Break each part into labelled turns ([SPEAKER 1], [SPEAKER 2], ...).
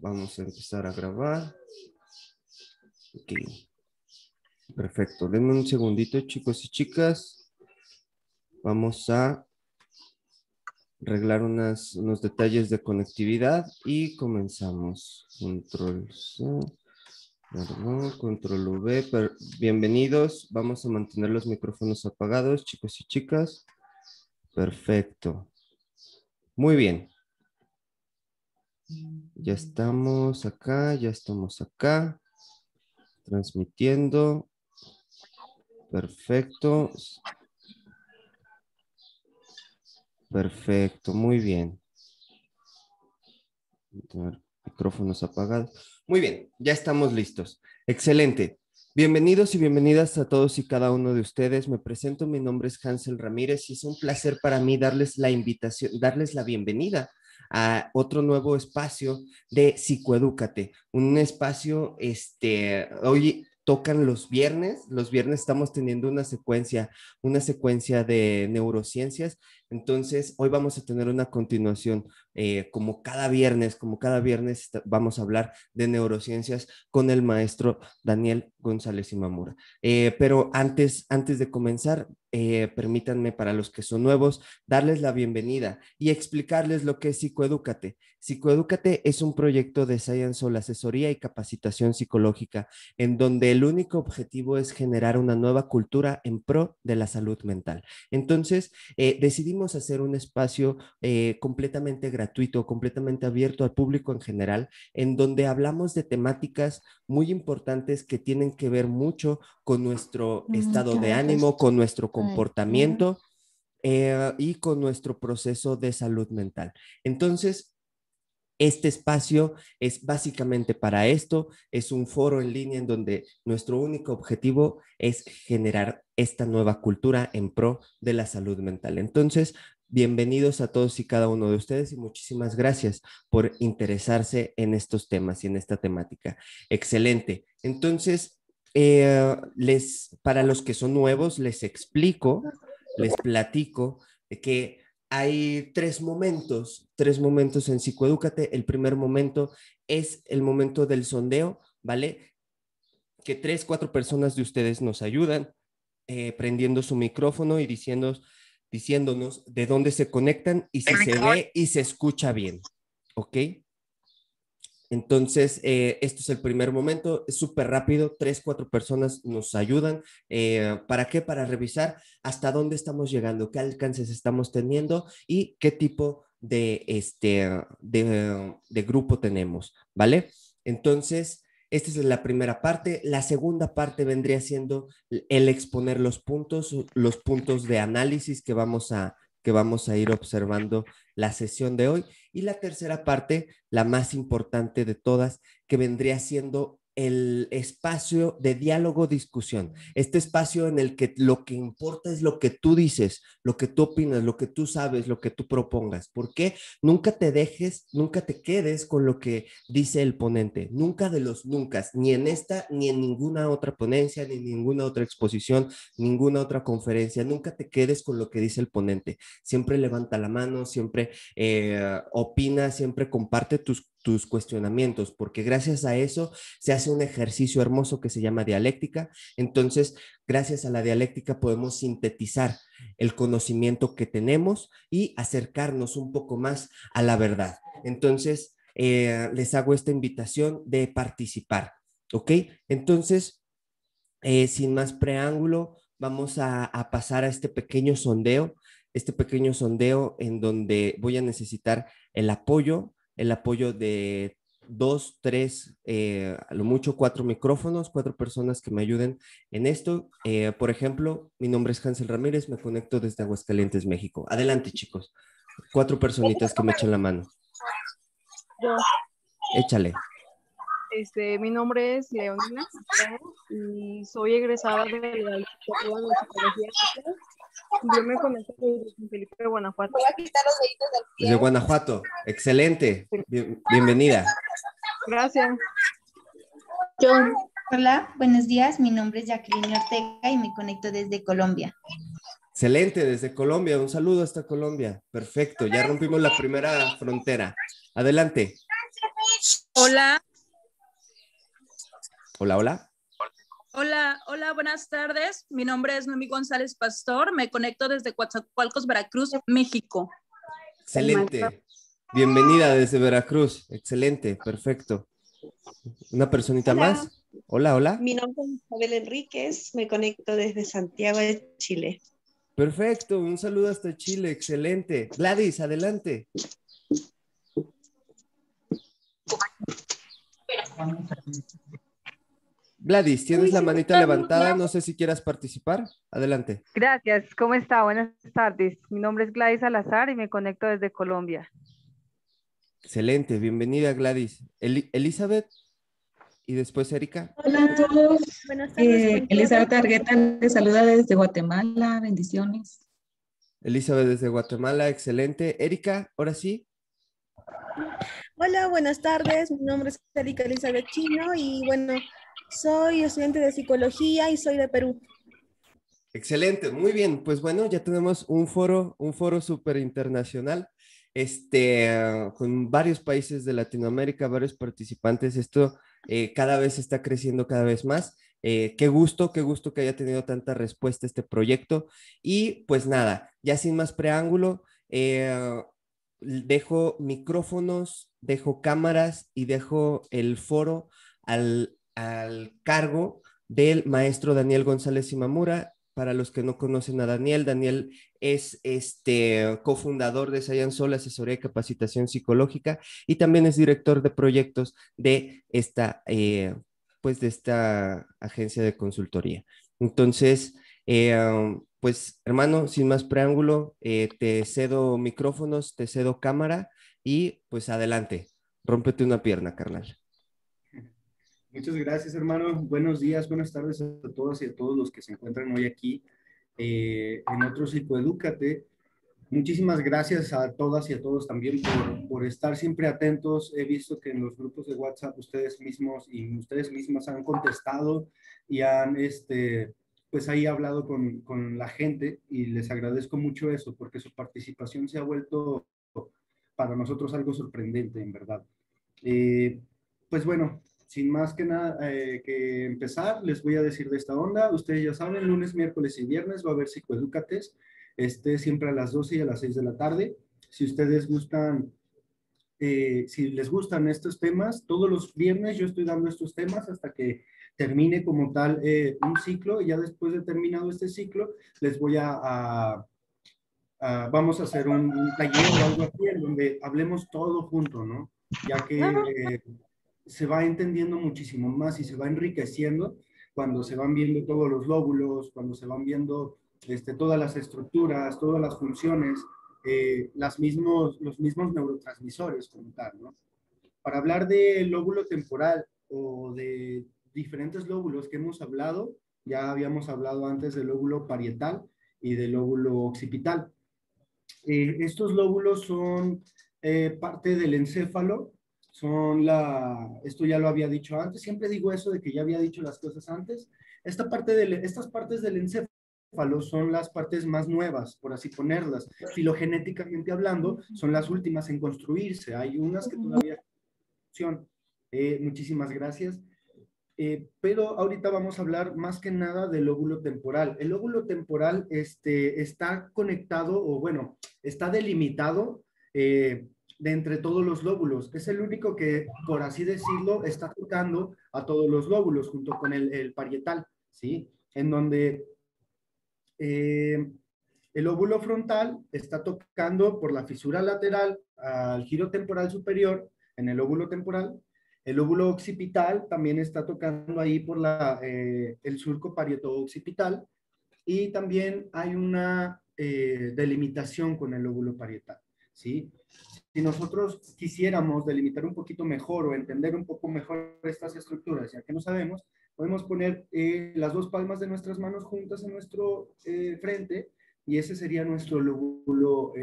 [SPEAKER 1] Vamos a empezar a grabar. Ok. Perfecto. Denme un segundito, chicos y chicas. Vamos a arreglar unos detalles de conectividad y comenzamos. Control C, perdón, control V. Bienvenidos. Vamos a mantener los micrófonos apagados, chicos y chicas. Perfecto. Muy bien. Ya estamos acá, transmitiendo. Perfecto. Perfecto, muy bien. Micrófonos apagados. Muy bien, ya estamos listos. Excelente. Bienvenidos y bienvenidas a todos y cada uno de ustedes. Me presento, mi nombre es Hansel Ramírez y es un placer para mí darles la invitación, darles la bienvenida a otro nuevo espacio de Psicoedúcate. Un espacio, hoy tocan los viernes estamos teniendo una secuencia de neurociencias. Entonces, hoy vamos a tener una continuación, como cada viernes vamos a hablar de neurociencias con el maestro Daniel González Imamura. Pero antes de comenzar, permítanme, para los que son nuevos, darles la bienvenida y explicarles lo que es Psicoedúcate. Psicoedúcate es un proyecto de Science Soul, asesoría y capacitación psicológica, en donde el único objetivo es generar una nueva cultura en pro de la salud mental. Entonces, decidimos hacer un espacio completamente gratuito, completamente abierto al público en general, en donde hablamos de temáticas muy importantes que tienen que ver mucho con nuestro estado de ánimo, con nuestro comportamiento y con nuestro proceso de salud mental. Entonces, este espacio es básicamente para esto, es un foro en línea en donde nuestro único objetivo es generar esta nueva cultura en pro de la salud mental. Entonces, bienvenidos a todos y cada uno de ustedes y muchísimas gracias por interesarse en estos temas y en esta temática. Excelente. Entonces, para los que son nuevos, les platico que hay tres momentos en Psicoedúcate. El primer momento es el momento del sondeo, ¿vale? Que 3, 4 personas de ustedes nos ayudan prendiendo su micrófono y diciéndonos de dónde se conectan y si se ve y se escucha bien, ¿ok? Entonces, esto es el primer momento, es súper rápido, 3, 4 personas nos ayudan. ¿Para qué? Para revisar hasta dónde estamos llegando, qué alcances estamos teniendo y qué tipo de grupo tenemos, ¿vale? Entonces, esta es la primera parte. La segunda parte vendría siendo el exponer los puntos de análisis que vamos a ir observando la sesión de hoy. Y la tercera parte, la más importante de todas, que vendría siendo el espacio de diálogo-discusión. Este espacio en el que lo que importa es lo que tú dices, lo que tú opinas, lo que tú sabes, lo que tú propongas. ¿Por qué? Nunca te quedes con lo que dice el ponente. Nunca de los nunca, ni en esta, ni en ninguna otra ponencia, ni en ninguna otra exposición, ninguna otra conferencia. Nunca te quedes con lo que dice el ponente. Siempre levanta la mano, siempre opina, siempre comparte tus cuestionamientos, porque gracias a eso se hace un ejercicio hermoso que se llama dialéctica. Entonces, gracias a la dialéctica podemos sintetizar el conocimiento que tenemos y acercarnos un poco más a la verdad. Entonces, les hago esta invitación de participar, ¿ok? Entonces, sin más preámbulo, vamos a pasar a este pequeño sondeo en donde voy a necesitar el apoyo de 2, 3, a lo mucho 4 micrófonos, 4 personas que me ayuden en esto. Por ejemplo, mi nombre es Hansel Ramírez, me conecto desde Aguascalientes, México. Adelante, chicos. 4 personitas que me echen la mano.
[SPEAKER 2] Yo,
[SPEAKER 1] Échale.
[SPEAKER 2] mi nombre es Leonina y soy egresada de la licenciatura de Psicología Social. Yo me conecto desde San Felipe, Guanajuato.
[SPEAKER 1] Desde Guanajuato. Excelente. Bienvenida.
[SPEAKER 2] Gracias.
[SPEAKER 3] Hola, buenos días. Mi nombre es Jacqueline Ortega y me conecto desde Colombia.
[SPEAKER 1] Excelente, desde Colombia. Un saludo hasta Colombia. Perfecto, ya rompimos la primera frontera. Adelante.
[SPEAKER 4] Hola,
[SPEAKER 1] Hola, hola.
[SPEAKER 4] hola, buenas tardes. Mi nombre es Noemí González Pastor. Me conecto desde Coatzacoalcos, Veracruz, México.
[SPEAKER 1] Excelente. Bienvenida desde Veracruz. Excelente, perfecto. ¿Una personita
[SPEAKER 5] Hola,
[SPEAKER 1] más? Hola, hola.
[SPEAKER 5] mi nombre es Isabel Enríquez, me conecto desde Santiago de Chile.
[SPEAKER 1] Perfecto, un saludo hasta Chile, excelente. Gladys, adelante. Gladys, tienes la manita levantada, no sé si quieras participar. Adelante.
[SPEAKER 6] Gracias, ¿cómo está? Buenas tardes. Mi nombre es Gladys Salazar y me conecto desde Colombia.
[SPEAKER 1] Excelente, bienvenida Gladys. Elizabeth y después Erika.
[SPEAKER 7] Hola a todos.
[SPEAKER 2] Buenas tardes,
[SPEAKER 7] Elizabeth Argueta les saluda desde Guatemala. Bendiciones.
[SPEAKER 1] Elizabeth desde Guatemala, excelente. Erika, ahora sí.
[SPEAKER 8] Hola, buenas tardes. Mi nombre es Erika Elizabeth Chino y bueno, soy estudiante de psicología y soy de Perú.
[SPEAKER 1] Excelente, muy bien. Pues bueno, ya tenemos un foro súper internacional, con varios países de Latinoamérica, varios participantes. Esto cada vez está creciendo cada vez más. Qué gusto que haya tenido tanta respuesta este proyecto. Y pues nada, ya sin más preámbulo, dejo micrófonos, dejo cámaras y dejo el foro al cargo del maestro Daniel González Imamura. Para los que no conocen a Daniel, Daniel es cofundador de Sayan Sol, asesoría y capacitación psicológica, y también es director de proyectos de de esta agencia de consultoría. Entonces, pues hermano, sin más preámbulo, te cedo micrófonos, te cedo cámara y pues adelante, rómpete una pierna, carnal.
[SPEAKER 9] Muchas gracias, hermano. Buenos días, buenas tardes a todas y a todos los que se encuentran hoy aquí en otro Psicoedúcate. Muchísimas gracias a todas y a todos también por estar siempre atentos. He visto que en los grupos de WhatsApp ustedes mismos y ustedes mismas han contestado y han, pues ahí hablado con la gente, y les agradezco mucho eso porque su participación se ha vuelto para nosotros algo sorprendente, en verdad. Pues bueno, sin más que nada que empezar, les voy a decir de esta onda. Ustedes ya saben, lunes, miércoles y viernes va a haber Psicoedúcates, siempre a las 12 y a las 6 de la tarde. Si ustedes gustan, si les gustan estos temas, todos los viernes yo estoy dando estos temas hasta que termine como tal un ciclo, y ya después de terminado este ciclo, les voy vamos a hacer un taller o algo así en donde hablemos todo junto, ¿no? Ya que se va entendiendo muchísimo más y se va enriqueciendo cuando se van viendo todos los lóbulos, cuando se van viendo todas las estructuras, todas las funciones, los mismos neurotransmisores como tal, ¿no? Para hablar del lóbulo temporal o de diferentes lóbulos que hemos hablado, ya habíamos hablado antes del lóbulo parietal y del lóbulo occipital. Estos lóbulos son parte del encéfalo, esto ya lo había dicho antes, siempre digo eso de que ya había dicho las cosas antes. Estas partes del encéfalo son las partes más nuevas, por así ponerlas. Filogenéticamente hablando, son las últimas en construirse. Hay unas que todavía funcionan. Muchísimas gracias. Pero ahorita vamos a hablar más que nada del lóbulo temporal. El lóbulo temporal está conectado, o bueno, está delimitado de entre todos los lóbulos. Es el único que, por así decirlo, está tocando a todos los lóbulos junto con el parietal, ¿sí? En donde el lóbulo frontal está tocando por la fisura lateral al giro temporal superior en el lóbulo temporal. El lóbulo occipital también está tocando ahí por el surco parieto-occipital, y también hay una delimitación con el lóbulo parietal, ¿sí? Si nosotros quisiéramos delimitar un poquito mejor o entender un poco mejor estas estructuras, ya que no sabemos, podemos poner las dos palmas de nuestras manos juntas en nuestro frente, y ese sería nuestro lóbulo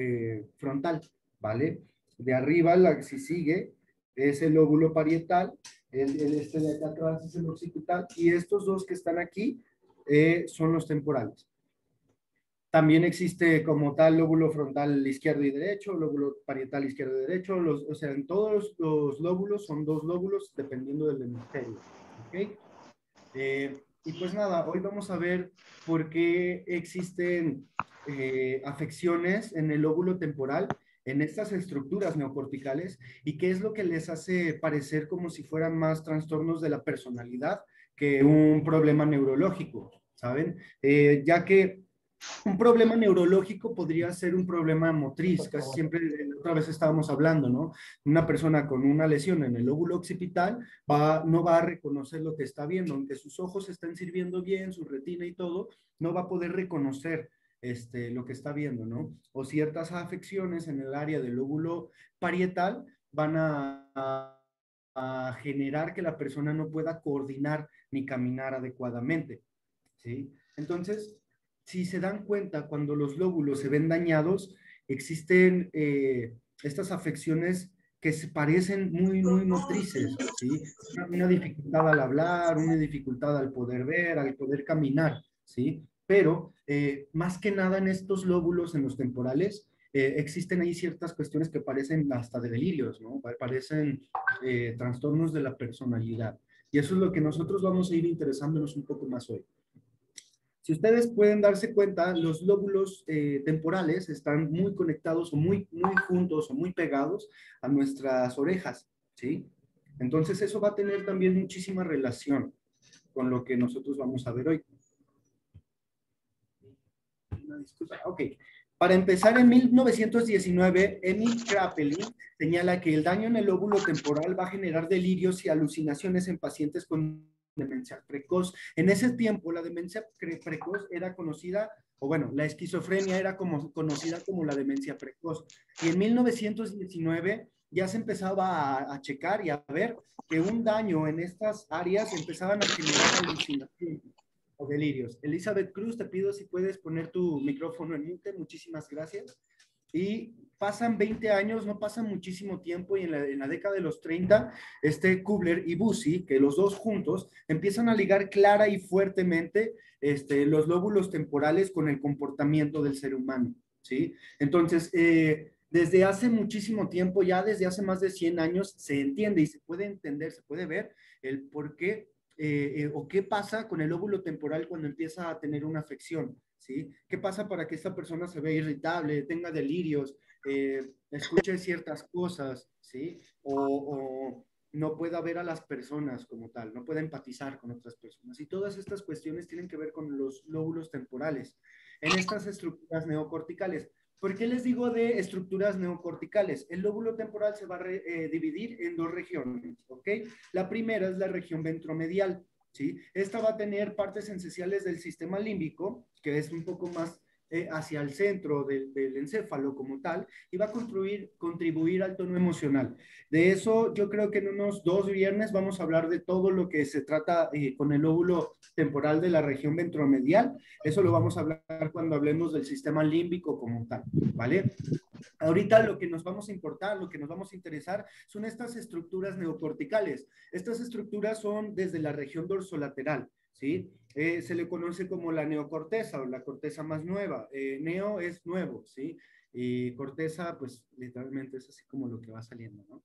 [SPEAKER 9] frontal, ¿vale? De arriba, si sigue, es el lóbulo parietal, este de acá atrás es el occipital, y estos dos que están aquí son los temporales. También existe como tal lóbulo frontal izquierdo y derecho, lóbulo parietal izquierdo y derecho, o sea, en todos los lóbulos son 2 lóbulos dependiendo del hemisferio, ¿ok? Y pues nada, hoy vamos a ver por qué existen afecciones en el lóbulo temporal, en estas estructuras neocorticales, y qué es lo que les hace parecer como si fueran más trastornos de la personalidad que un problema neurológico, ¿saben? Ya que un problema neurológico podría ser un problema motriz, casi siempre, otra vez estábamos hablando, ¿no? Una persona con una lesión en el lóbulo occipital no va a reconocer lo que está viendo, aunque sus ojos estén sirviendo bien, su retina y todo, no va a poder reconocer lo que está viendo, ¿no? O ciertas afecciones en el área del lóbulo parietal van a generar que la persona no pueda coordinar ni caminar adecuadamente, ¿sí? Entonces, si se dan cuenta, cuando los lóbulos se ven dañados, existen estas afecciones que se parecen muy, muy motrices, ¿sí? Una dificultad al hablar, una dificultad al poder ver, al poder caminar, ¿sí? Pero más que nada en estos lóbulos, en los temporales, existen ahí ciertas cuestiones que parecen hasta de delirios, ¿no? Parecen trastornos de la personalidad. Y eso es lo que nosotros vamos a ir interesándonos un poco más hoy. Si ustedes pueden darse cuenta, los lóbulos temporales están muy conectados o muy juntos o muy pegados a nuestras orejas, ¿sí? Entonces eso va a tener también muchísima relación con lo que nosotros vamos a ver hoy. Una disculpa, ok. Para empezar, en 1919, Emil Kraepelin señala que el daño en el lóbulo temporal va a generar delirios y alucinaciones en pacientes con demencia precoz. En ese tiempo, la demencia precoz era conocida, o bueno, la esquizofrenia era conocida como la demencia precoz. Y en 1919 ya se empezaba a checar y a ver que un daño en estas áreas empezaban a generar alucinaciones o delirios. Elizabeth Cruz, te pido si puedes poner tu micrófono en mute, muchísimas gracias. Y pasan 20 años, no pasa muchísimo tiempo, y en la década de los 30, Kubler y Bucy, que los dos juntos, empiezan a ligar clara y fuertemente los lóbulos temporales con el comportamiento del ser humano, ¿sí? Entonces, desde hace muchísimo tiempo, ya desde hace más de 100 años, se entiende y se puede entender, se puede ver el por qué o qué pasa con el lóbulo temporal cuando empieza a tener una afección, ¿sí? ¿Qué pasa para que esta persona se vea irritable, tenga delirios, escuche ciertas cosas, ¿sí? O no pueda ver a las personas como tal, no pueda empatizar con otras personas. Y todas estas cuestiones tienen que ver con los lóbulos temporales en estas estructuras neocorticales. ¿Por qué les digo de estructuras neocorticales? El lóbulo temporal se va a dividir en 2 regiones, ¿ok? La primera es la región ventromedial, ¿sí? Esta va a tener partes esenciales del sistema límbico, que es un poco más hacia el centro del encéfalo como tal, y va a contribuir al tono emocional. De eso yo creo que en unos 2 viernes vamos a hablar de todo lo que se trata con el lóbulo temporal de la región ventromedial. Eso lo vamos a hablar cuando hablemos del sistema límbico como tal, ¿vale? Ahorita lo que nos vamos a importar, lo que nos vamos a interesar son estas estructuras neocorticales. Estas estructuras son desde la región dorsolateral, ¿sí? Se le conoce como la neocorteza o la corteza más nueva. Neo es nuevo, ¿sí? Y corteza, pues literalmente es así como lo que va saliendo, ¿no?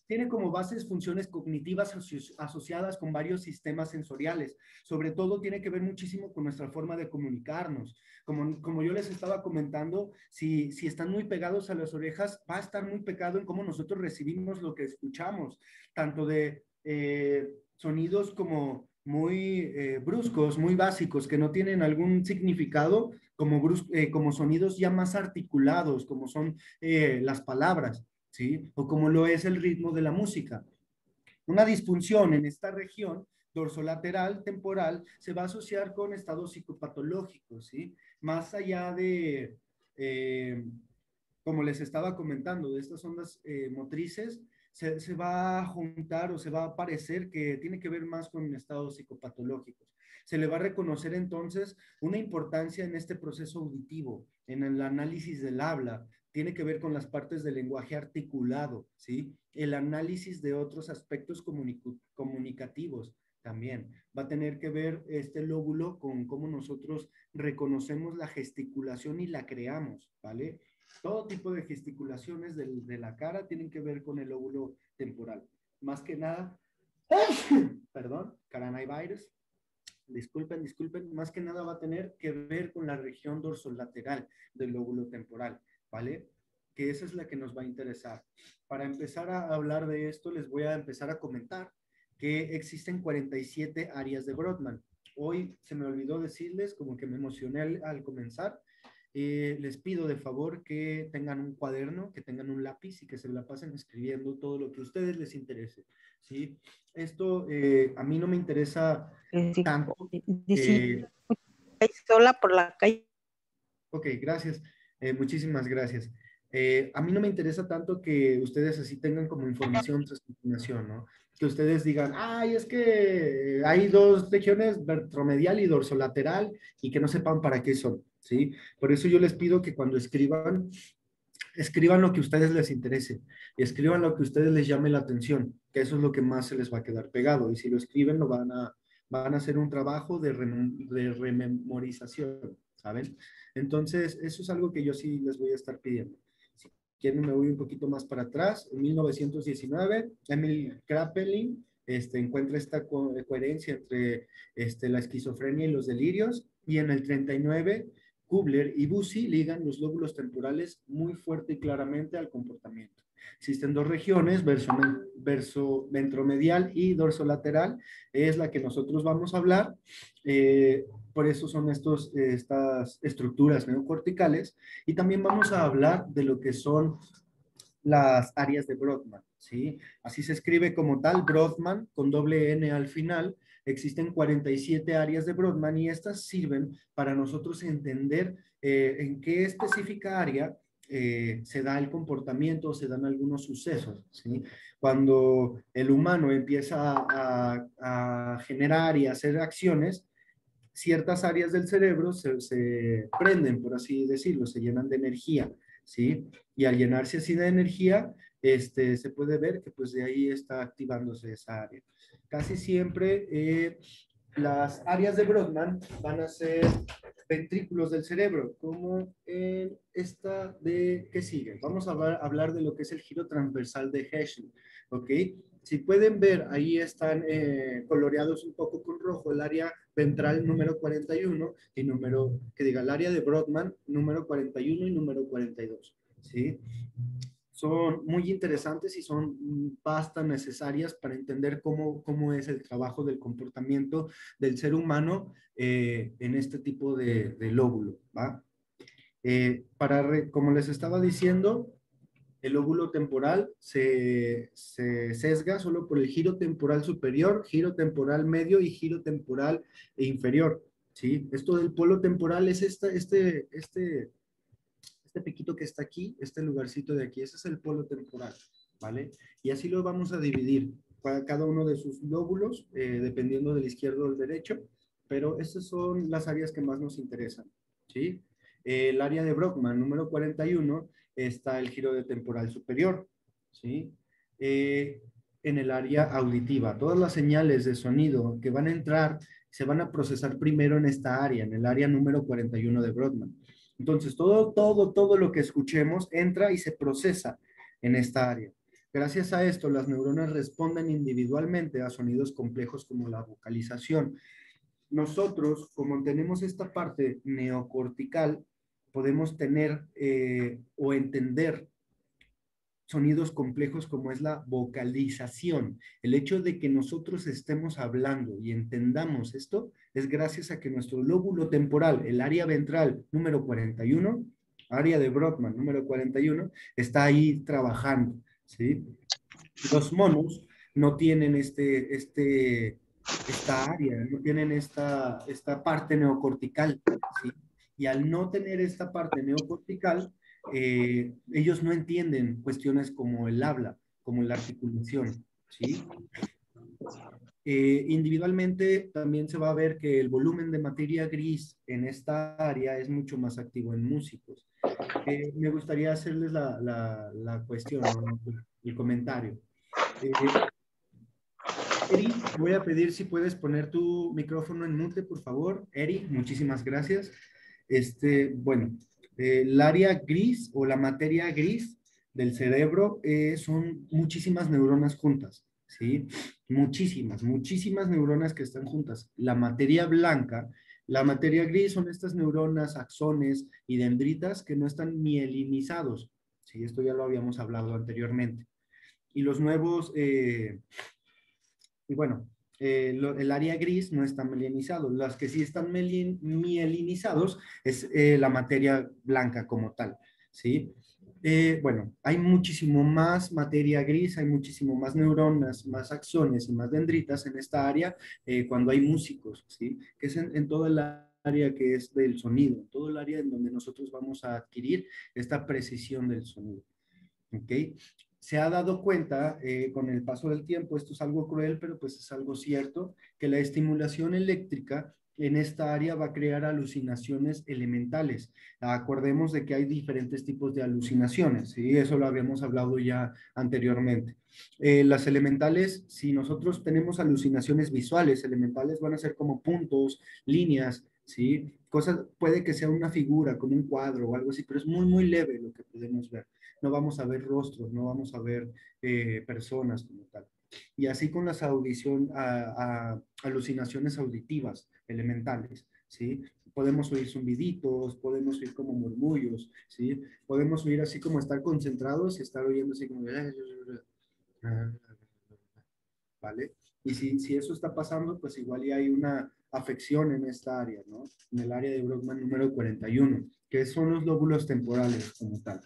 [SPEAKER 9] Tiene como bases funciones cognitivas asociadas con varios sistemas sensoriales. Sobre todo tiene que ver muchísimo con nuestra forma de comunicarnos. Como yo les estaba comentando, si están muy pegados a las orejas, va a estar muy pegado en cómo nosotros recibimos lo que escuchamos, tanto de sonidos como muy bruscos, muy básicos, que no tienen algún significado, como sonidos ya más articulados, como son las palabras, ¿sí? O como lo es el ritmo de la música. Una disfunción en esta región dorsolateral temporal se va a asociar con estados psicopatológicos, ¿sí? Más allá de, como les estaba comentando, de estas ondas motrices, se va a juntar o se va a parecer que tiene que ver más con estados psicopatológicos. Se le va a reconocer entonces una importancia en este proceso auditivo, en el análisis del habla, tiene que ver con las partes del lenguaje articulado, ¿sí? El análisis de otros aspectos comunicativos también. Va a tener que ver este lóbulo con cómo nosotros reconocemos la gesticulación y la creamos, ¿vale? Todo tipo de gesticulaciones de la cara tienen que ver con el lóbulo temporal. Más que nada, perdón, coronavirus. Disculpen, más que nada va a tener que ver con la región dorsolateral del lóbulo temporal, ¿vale? Que esa es la que nos va a interesar. Para empezar a hablar de esto, les voy a empezar a comentar que existen 47 áreas de Brodmann. Hoy se me olvidó decirles, como que me emocioné al comenzar, les pido de favor que tengan un cuaderno, que tengan un lápiz y que se la pasen escribiendo todo lo que a ustedes les interese, ¿sí? Esto a mí no me interesa tanto.
[SPEAKER 5] Sola por la calle.
[SPEAKER 9] Ok, gracias. Muchísimas gracias. A mí no me interesa tanto que ustedes así tengan como información tras información, ¿no? Que ustedes digan, ay, es que hay dos regiones, ventromedial y dorsolateral, y que no sepan para qué son, ¿sí? Por eso yo les pido que cuando escriban, escriban lo que a ustedes les interese, y escriban lo que a ustedes les llame la atención, que eso es lo que más se les va a quedar pegado, y si lo escriben, van a hacer un trabajo de rememorización, ¿saben? Entonces, eso es algo que yo sí les voy a estar pidiendo. Si quieren, me voy un poquito más para atrás. En 1919, Emil Kraepelin encuentra esta coherencia entre la esquizofrenia y los delirios, y en el 39, Kubler y Bucy ligan los lóbulos temporales muy fuerte y claramente al comportamiento. Existen dos regiones, ventromedial y dorsolateral, es la que nosotros vamos a hablar. Por eso son estas estructuras neocorticales, y también vamos a hablar de lo que son las áreas de Brodmann, ¿sí? Así se escribe como tal, Brodmann, con doble N al final. Existen 47 áreas de Brodmann y estas sirven para nosotros entender en qué específica área se da el comportamiento, se dan algunos sucesos, ¿sí? Cuando el humano empieza a generar y hacer acciones, ciertas áreas del cerebro se prenden, por así decirlo, se llenan de energía, ¿sí? Y al llenarse así de energía, se puede ver que pues de ahí está activándose esa área. Casi siempre las áreas de Brodmann van a ser ventrículos del cerebro, como en esta de que sigue. Vamos a hablar de lo que es el giro transversal de Herschel, ¿ok? Si pueden ver, ahí están coloreados un poco con rojo el área ventral número 41 y el área de Brodmann número 41 y número 42, ¿sí? Son muy interesantes y son bastante necesarias para entender cómo es el trabajo del comportamiento del ser humano en este tipo de lóbulo, ¿va? Como les estaba diciendo, el lóbulo temporal se sesga solo por el giro temporal superior, giro temporal medio y giro temporal inferior, ¿sí? Esto del polo temporal es este piquito que está aquí, este lugarcito de aquí, ese es el polo temporal, ¿vale? Y así lo vamos a dividir, cada uno de sus lóbulos, dependiendo del izquierdo o del derecho, pero estas son las áreas que más nos interesan, ¿sí? El área de Brodmann, número 41, está el giro de temporal superior, ¿sí? En el área auditiva, todas las señales de sonido que van a entrar se van a procesar primero en esta área, en el área número 41 de Brodmann. Entonces, todo lo que escuchemos entra y se procesa en esta área. Gracias a esto, las neuronas responden individualmente a sonidos complejos como la vocalización. Nosotros, como tenemos esta parte neocortical, podemos tener o entender sonidos complejos como es la vocalización. El hecho de que nosotros estemos hablando y entendamos esto es gracias a que nuestro lóbulo temporal, el área ventral número 41, área de Brodmann número 41, está ahí trabajando, ¿sí? Los monos no tienen esta área, no tienen esta parte neocortical, ¿sí? Y al no tener esta parte neocortical, ellos no entienden cuestiones como el habla, como la articulación, ¿sí? Individualmente también se va a ver que el volumen de materia gris en esta área es mucho más activo en músicos. Me gustaría hacerles la cuestión, ¿no? El comentario. Eri, voy a pedir si puedes poner tu micrófono en mute, por favor. Eri, muchísimas gracias. Bueno, el área gris o la materia gris del cerebro son muchísimas neuronas juntas, ¿sí? Muchísimas neuronas que están juntas. La materia blanca, la materia gris son estas neuronas, axones y dendritas que no están mielinizados, ¿sí? Esto ya lo habíamos hablado anteriormente. Y los nuevos... Y bueno, el área gris no está mielinizado. Las que sí están mielinizados es la materia blanca como tal, ¿sí? Bueno, hay muchísimo más materia gris, hay muchísimo más neuronas, más axones y más dendritas en esta área cuando hay músicos, ¿sí? Que es en toda la área que es del sonido, todo el área en donde nosotros vamos a adquirir esta precisión del sonido, ¿ok? Se ha dado cuenta con el paso del tiempo, esto es algo cruel, pero pues es algo cierto, que la estimulación eléctrica en esta área va a crear alucinaciones elementales. Acordemos de que hay diferentes tipos de alucinaciones, ¿sí? Eso lo habíamos hablado ya anteriormente. Las elementales, si nosotros tenemos alucinaciones visuales, elementales van a ser como puntos, líneas, ¿sí? Cosas, puede que sea una figura, como un cuadro o algo así, pero es muy leve lo que podemos ver. No vamos a ver rostros, no vamos a ver personas como tal. Y así con las alucinaciones auditivas elementales, ¿sí? Podemos oír zumbiditos, podemos oír como murmullos, ¿sí? Podemos oír así como estar concentrados y estar oyendo así como... ¿Vale? Y si eso está pasando, pues igual ya hay una afección en esta área, ¿no? En el área de Brodmann número 41, que son los lóbulos temporales como tal.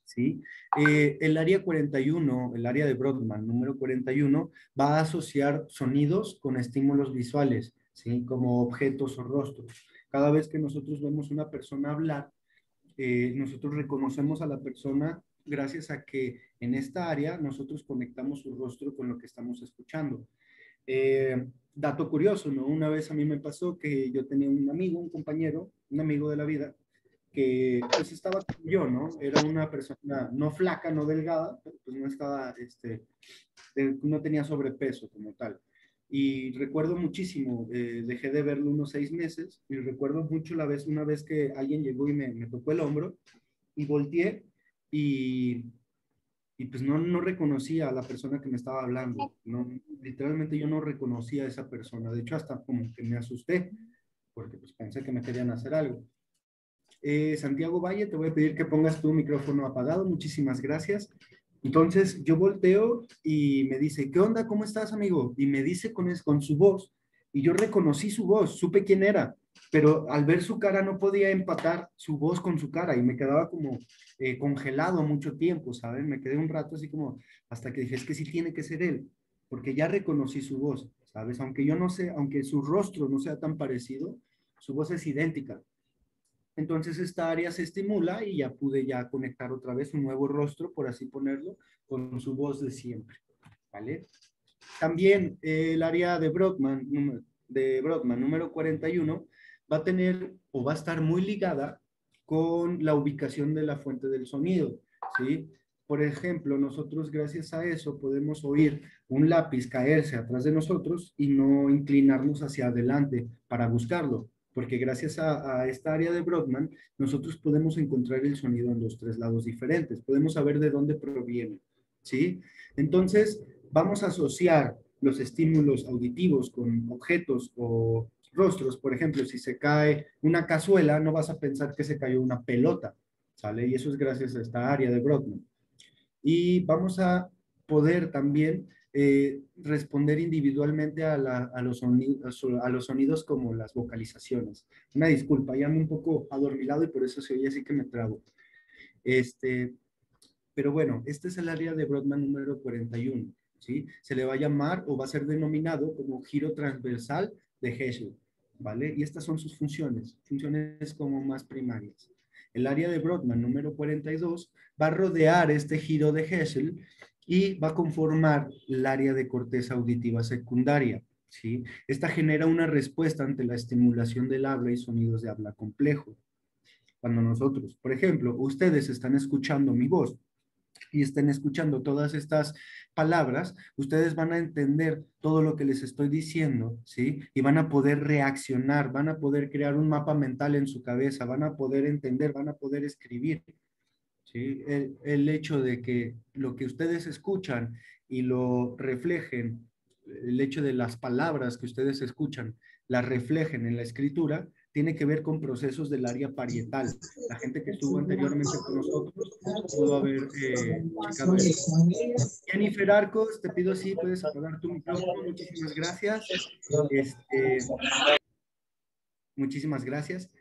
[SPEAKER 9] ¿Sí? El área 41, el área de Brodmann número 41, va a asociar sonidos con estímulos visuales, ¿sí? Como objetos o rostros. Cada vez que nosotros vemos una persona hablar, nosotros reconocemos a la persona gracias a que en esta área nosotros conectamos su rostro con lo que estamos escuchando. Dato curioso, ¿no? Una vez a mí me pasó que yo tenía un amigo, un compañero, un amigo de la vida, que pues estaba como yo, ¿no? Era una persona no flaca, no delgada, pero pues no estaba, no tenía sobrepeso como tal. Y recuerdo muchísimo, dejé de verlo unos 6 meses, y recuerdo mucho una vez que alguien llegó y me tocó el hombro, y volteé, y pues no reconocía a la persona que me estaba hablando, no, literalmente yo no reconocía a esa persona, de hecho hasta como que me asusté, porque pues pensé que me querían hacer algo. Santiago Valle, te voy a pedir que pongas tu micrófono apagado, muchísimas gracias. Entonces yo volteo y me dice, ¿qué onda? ¿Cómo estás, amigo? Y me dice con su voz, y yo reconocí su voz, supe quién era, pero al ver su cara no podía empatar su voz con su cara y me quedaba como congelado mucho tiempo, ¿saben? Me quedé un rato así como hasta que dije, es que sí tiene que ser él, porque ya reconocí su voz, ¿sabes? Aunque yo no sé, aunque su rostro no sea tan parecido, su voz es idéntica. Entonces esta área se estimula y ya pude ya conectar otra vez un nuevo rostro, por así ponerlo, con su voz de siempre, ¿vale? También el área de Brodmann número 41 va a tener o va a estar muy ligada con la ubicación de la fuente del sonido, ¿sí? Por ejemplo, nosotros gracias a eso podemos oír un lápiz caerse atrás de nosotros y no inclinarnos hacia adelante para buscarlo, porque gracias a esta área de Brodmann nosotros podemos encontrar el sonido en los 3 lados diferentes, podemos saber de dónde proviene, ¿sí? Entonces, vamos a asociar los estímulos auditivos con objetos o rostros. Por ejemplo, si se cae una cazuela, no vas a pensar que se cayó una pelota, ¿sale? Y eso es gracias a esta área de Brodmann. Y vamos a poder también responder individualmente a los sonidos como las vocalizaciones. Una disculpa, ya ando un poco adormilado y por eso se oye así que me trabo. Pero bueno, este es el área de Brodmann número 41, ¿sí? Se le va a llamar o va a ser denominado como giro transversal de Heschel, ¿vale? Y estas son sus funciones como más primarias. El área de Brodmann número 42 va a rodear este giro de Heschel y va a conformar el área de corteza auditiva secundaria, ¿sí? Esta genera una respuesta ante la estimulación del habla y sonidos de habla complejo. Cuando nosotros, por ejemplo, ustedes están escuchando mi voz y estén escuchando todas estas palabras, ustedes van a entender todo lo que les estoy diciendo, ¿sí? Y van a poder reaccionar, van a poder crear un mapa mental en su cabeza, van a poder entender, van a poder escribir, ¿sí? El hecho de que lo que ustedes escuchan y lo reflejen, el hecho de las palabras que ustedes escuchan, las reflejen en la escritura, tiene que ver con procesos del área parietal. La gente que estuvo anteriormente con nosotros pudo haber checado eso. Jennifer Arcos, te pido si puedes apagar tu micrófono. Muchísimas gracias. Muchísimas gracias.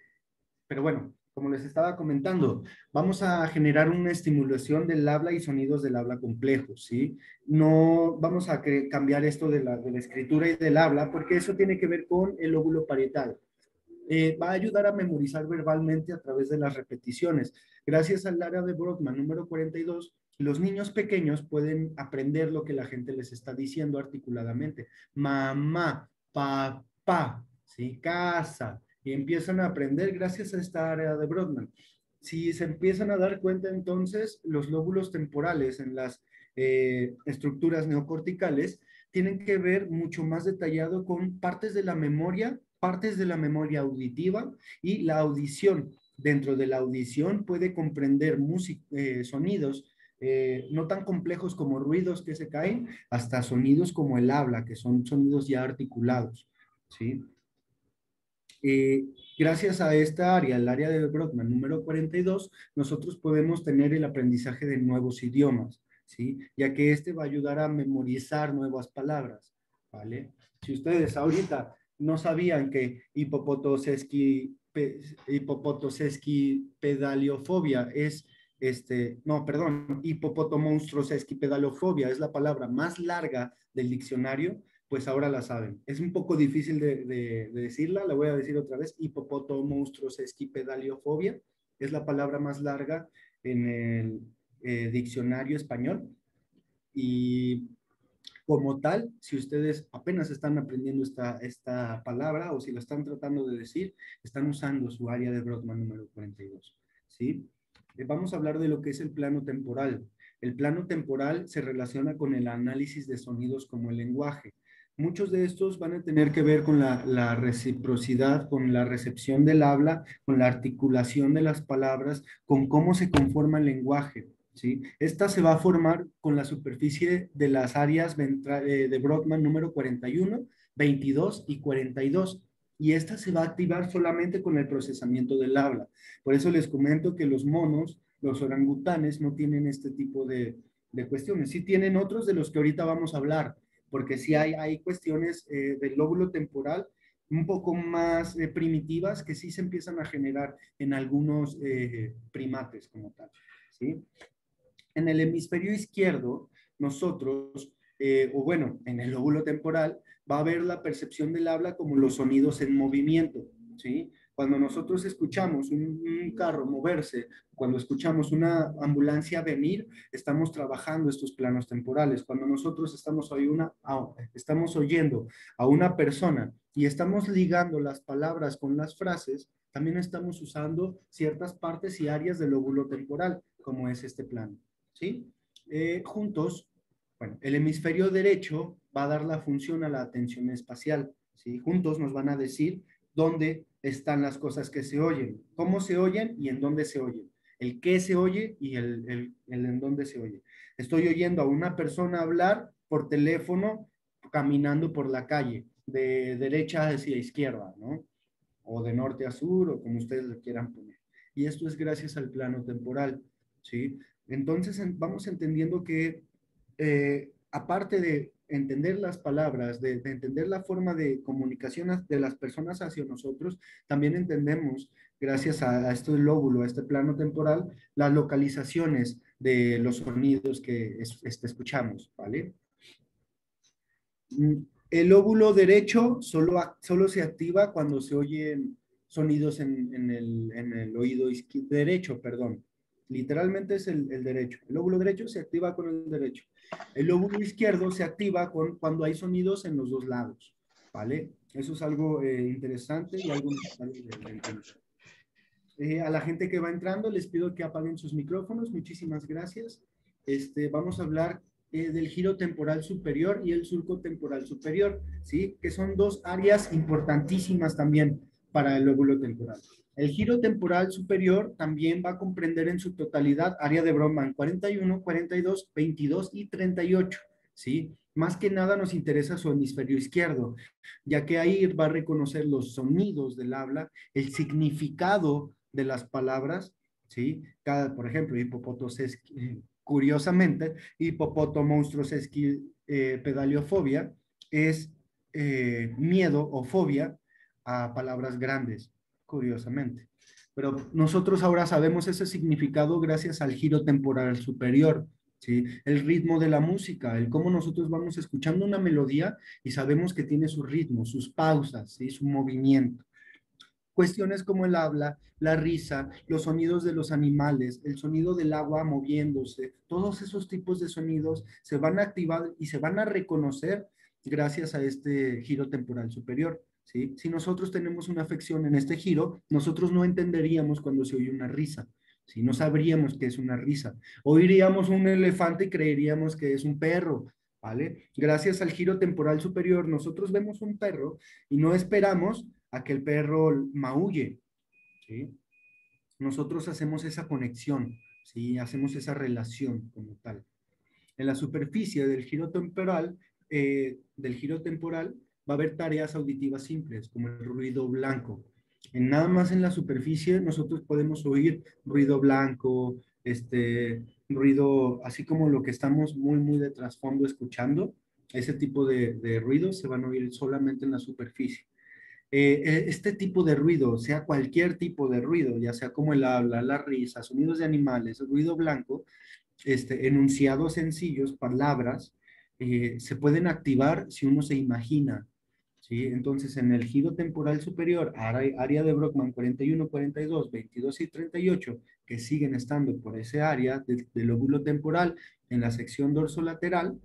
[SPEAKER 9] Pero bueno, como les estaba comentando, vamos a generar una estimulación del habla y sonidos del habla complejos, ¿sí? No vamos a cambiar esto de la escritura y del habla, porque eso tiene que ver con el lóbulo parietal. Va a ayudar a memorizar verbalmente a través de las repeticiones. Gracias al área de Brodmann número 42, los niños pequeños pueden aprender lo que la gente les está diciendo articuladamente. Mamá, papá, ¿sí? Casa. Y empiezan a aprender gracias a esta área de Brodmann. Si se empiezan a dar cuenta, entonces, los lóbulos temporales en las estructuras neocorticales tienen que ver mucho más detallado con partes de la memoria auditiva y la audición. Dentro de la audición puede comprender sonidos no tan complejos como ruidos que se caen, hasta sonidos como el habla, que son sonidos ya articulados, ¿sí? Gracias a esta área, el área de Brodmann número 42, nosotros podemos tener el aprendizaje de nuevos idiomas, ¿sí? Ya que este va a ayudar a memorizar nuevas palabras, ¿vale? Si ustedes ahorita no sabían que hipopotosesquipedaliofobia es, hipopotomonstrosesquipedaliofobia es la palabra más larga del diccionario, pues ahora la saben. Es un poco difícil de decirla, la voy a decir otra vez. Hipopotomonstrosesquipedaliofobia es la palabra más larga en el diccionario español. Y como tal, si ustedes apenas están aprendiendo esta palabra o si la están tratando de decir, están usando su área de Brodmann número 42, ¿sí? Vamos a hablar de lo que es el plano temporal. El plano temporal se relaciona con el análisis de sonidos como el lenguaje. Muchos de estos van a tener que ver con la reciprocidad, con la recepción del habla, con la articulación de las palabras, con cómo se conforma el lenguaje, ¿sí? Esta se va a formar con la superficie de las áreas de Brodmann número 41, 22 y 42. Y esta se va a activar solamente con el procesamiento del habla. Por eso les comento que los monos, los orangutanes, no tienen este tipo de cuestiones. Sí tienen otros de los que ahorita vamos a hablar, porque sí hay cuestiones del lóbulo temporal un poco más primitivas que sí se empiezan a generar en algunos primates como tal, ¿sí? En el hemisferio izquierdo, nosotros, en el lóbulo temporal, va a haber la percepción del habla como los sonidos en movimiento, ¿sí? Cuando nosotros escuchamos un carro moverse, cuando escuchamos una ambulancia venir, estamos trabajando estos planos temporales. Cuando nosotros estamos oyendo a una persona y estamos ligando las palabras con las frases, también estamos usando ciertas partes y áreas del lóbulo temporal, como es este plano, ¿sí? Juntos, bueno, el hemisferio derecho va a dar la función a la atención espacial, ¿sí? Juntos nos van a decir dónde están las cosas que se oyen, cómo se oyen y en dónde se oyen, el qué se oye y el en dónde se oye. Estoy oyendo a una persona hablar por teléfono caminando por la calle, de derecha hacia izquierda, ¿no? O de norte a sur, o como ustedes lo quieran poner. Y esto es gracias al plano temporal, ¿sí? Entonces vamos entendiendo que aparte de entender las palabras, de entender la forma de comunicación de las personas hacia nosotros, también entendemos, gracias a este lóbulo, a este plano temporal, las localizaciones de los sonidos que escuchamos, ¿vale? El lóbulo derecho solo se activa cuando se oyen sonidos en el oído derecho, perdón. Literalmente es el derecho. El lóbulo derecho se activa con el derecho. El lóbulo izquierdo se activa cuando hay sonidos en los dos lados, ¿vale? Eso es algo interesante y algo necesario de entender. A la gente que va entrando les pido que apaguen sus micrófonos. Muchísimas gracias. Vamos a hablar del giro temporal superior y el surco temporal superior, ¿sí? Que son dos áreas importantísimas también para el lóbulo temporal. El giro temporal superior también va a comprender en su totalidad área de Brodmann 41, 42, 22 y 38, ¿sí? Más que nada nos interesa su hemisferio izquierdo, ya que ahí va a reconocer los sonidos del habla, el significado de las palabras, ¿sí? Por ejemplo, curiosamente, pedaliofobia es miedo o fobia a palabras grandes, curiosamente. Pero nosotros ahora sabemos ese significado gracias al giro temporal superior, ¿sí? El ritmo de la música, el cómo nosotros vamos escuchando una melodía y sabemos que tiene su ritmo, sus pausas, ¿sí? Su movimiento. Cuestiones como el habla, la risa, los sonidos de los animales, el sonido del agua moviéndose, todos esos tipos de sonidos se van a activar y se van a reconocer gracias a este giro temporal superior, ¿sí? Si nosotros tenemos una afección en este giro, nosotros no entenderíamos cuando se oye una risa, ¿sí? No sabríamos que es una risa. Oiríamos un elefante y creeríamos que es un perro, ¿vale? Gracias al giro temporal superior, nosotros vemos un perro y no esperamos a que el perro maulle, ¿sí? Nosotros hacemos esa conexión, ¿sí? Hacemos esa relación como tal. En la superficie del giro temporal va a haber tareas auditivas simples, como el ruido blanco. Nada más en la superficie nosotros podemos oír ruido blanco, ruido, así como lo que estamos muy de trasfondo escuchando, ese tipo de ruidos se van a oír solamente en la superficie. Este tipo de ruido, sea cualquier tipo de ruido, ya sea como el habla, la risa, sonidos de animales, ruido blanco, enunciados sencillos, palabras, se pueden activar si uno se imagina, ¿sí? Entonces, en el giro temporal superior, área de Brodmann 41, 42, 22 y 38, que siguen estando por ese área del lóbulo temporal en la sección dorsolateral,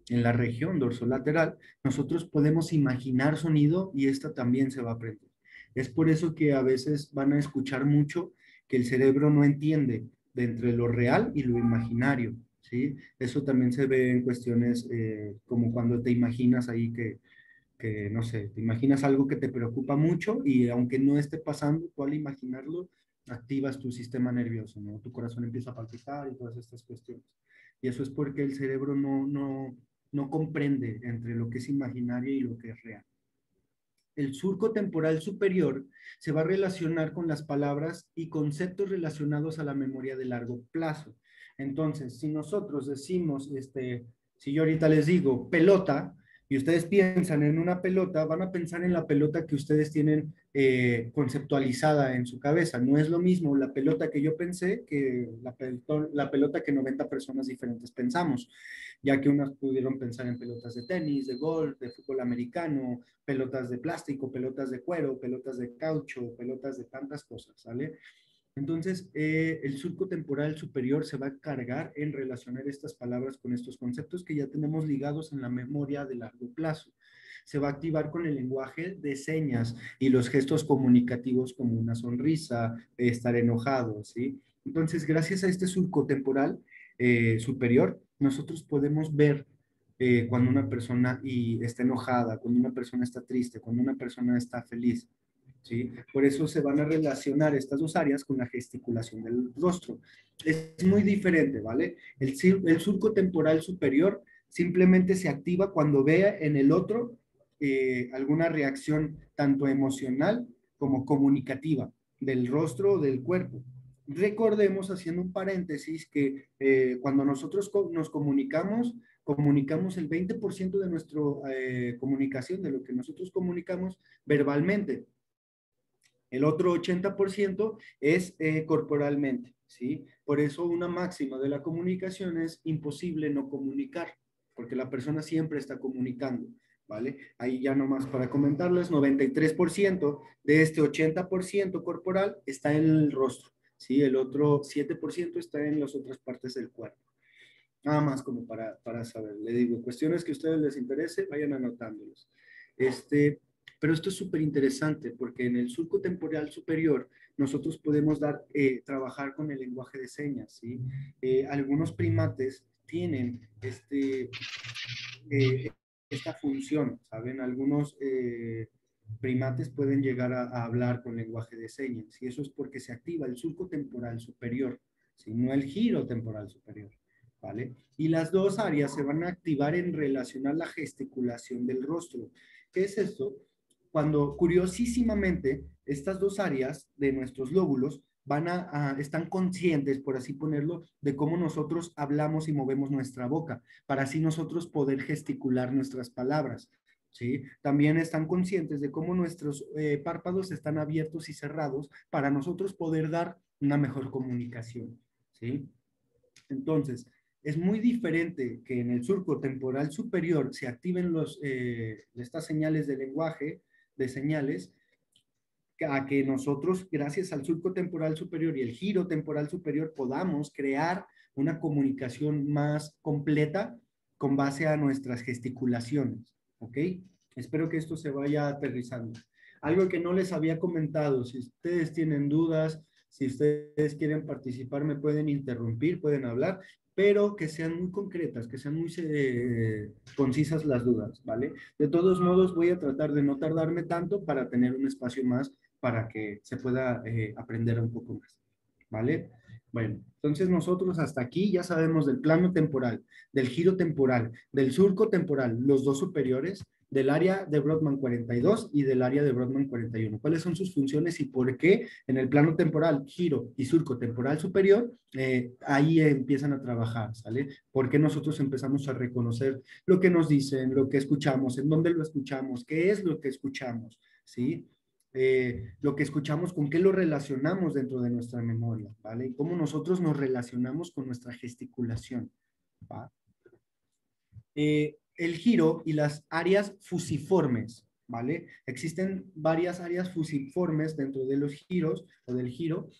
[SPEAKER 9] en la región dorsolateral, nosotros podemos imaginar sonido y esta también se va a aprender. Es por eso que a veces van a escuchar mucho que el cerebro no entiende de entre lo real y lo imaginario, ¿sí? Eso también se ve en cuestiones como cuando te imaginas ahí que, no sé, te imaginas algo que te preocupa mucho y aunque no esté pasando, tú al imaginarlo, activas tu sistema nervioso, ¿no? Tu corazón empieza a palpitar y todas estas cuestiones. Y eso es porque el cerebro no comprende entre lo que es imaginario y lo que es real. El surco temporal superior se va a relacionar con las palabras y conceptos relacionados a la memoria de largo plazo. Entonces, si nosotros decimos, si yo ahorita les digo pelota, y ustedes piensan en una pelota, van a pensar en la pelota que ustedes tienen conceptualizada en su cabeza. No es lo mismo la pelota que yo pensé que la pelota que 90 personas diferentes pensamos, ya que unas pudieron pensar en pelotas de tenis, de golf, de fútbol americano, pelotas de plástico, pelotas de cuero, pelotas de caucho, pelotas de tantas cosas, ¿sale? Entonces, el surco temporal superior se va a cargar en relacionar estas palabras con estos conceptos que ya tenemos ligados en la memoria de largo plazo. Se va a activar con el lenguaje de señas y los gestos comunicativos como una sonrisa, estar enojado, ¿sí? Entonces, gracias a este surco temporal superior, nosotros podemos ver cuando una persona está enojada, cuando una persona está triste, cuando una persona está feliz, ¿sí? Por eso se van a relacionar estas dos áreas con la gesticulación del rostro. Es muy diferente, ¿vale? El surco temporal superior simplemente se activa cuando vea en el otro alguna reacción tanto emocional como comunicativa del rostro o del cuerpo. Recordemos, haciendo un paréntesis, que cuando nosotros nos comunicamos el 20% de nuestra comunicación, de lo que nosotros comunicamos verbalmente. El otro 80% es corporalmente, ¿sí? Por eso una máxima de la comunicación es imposible no comunicar, porque la persona siempre está comunicando, ¿vale? Ahí ya nomás para comentarles, 93% de este 80% corporal está en el rostro. ¿sí? El otro 7% está en las otras partes del cuerpo. Nada más como para saber. Le digo, cuestiones que a ustedes les interese, vayan anotándolos. Pero esto es súper interesante porque en el surco temporal superior nosotros podemos trabajar con el lenguaje de señas, ¿sí? Algunos primates tienen esta función, ¿saben? Algunos primates pueden llegar a hablar con lenguaje de señas y eso es porque se activa el surco temporal superior, ¿sí? No el giro temporal superior, ¿vale? Y las dos áreas se van a activar en relación a la gesticulación del rostro. ¿Qué es esto? Cuando curiosísimamente estas dos áreas de nuestros lóbulos están conscientes, por así ponerlo, de cómo nosotros hablamos y movemos nuestra boca, para así nosotros poder gesticular nuestras palabras, ¿sí? También están conscientes de cómo nuestros párpados están abiertos y cerrados para nosotros poder dar una mejor comunicación, ¿sí? Entonces, es muy diferente que en el surco temporal superior se activen estas señales de lenguaje, de señales, a que nosotros, gracias al surco temporal superior y el giro temporal superior, podamos crear una comunicación más completa con base a nuestras gesticulaciones, ¿ok? Espero que esto se vaya aterrizando. Algo que no les había comentado, si ustedes tienen dudas, si ustedes quieren participar, me pueden interrumpir, pueden hablar, pero que sean muy concretas, que sean muy concisas las dudas, ¿vale? De todos modos, voy a tratar de no tardarme tanto para tener un espacio más para que se pueda aprender un poco más, ¿vale? Bueno, entonces nosotros hasta aquí ya sabemos del plano temporal, del giro temporal, del surco temporal, los dos superiores, del área de Brodmann 42 y del área de Brodmann 41. ¿Cuáles son sus funciones y por qué en el plano temporal, giro y surco temporal superior, ahí empiezan a trabajar, ¿sale? ¿Por qué nosotros empezamos a reconocer lo que nos dicen, lo que escuchamos, en dónde lo escuchamos, qué es lo que escuchamos, ¿sí? Lo que escuchamos, con qué lo relacionamos dentro de nuestra memoria, ¿vale? Y cómo nosotros nos relacionamos con nuestra gesticulación, ¿va? El giro y las áreas fusiformes, ¿vale? Existen varias áreas fusiformes dentro de los giros o del giro,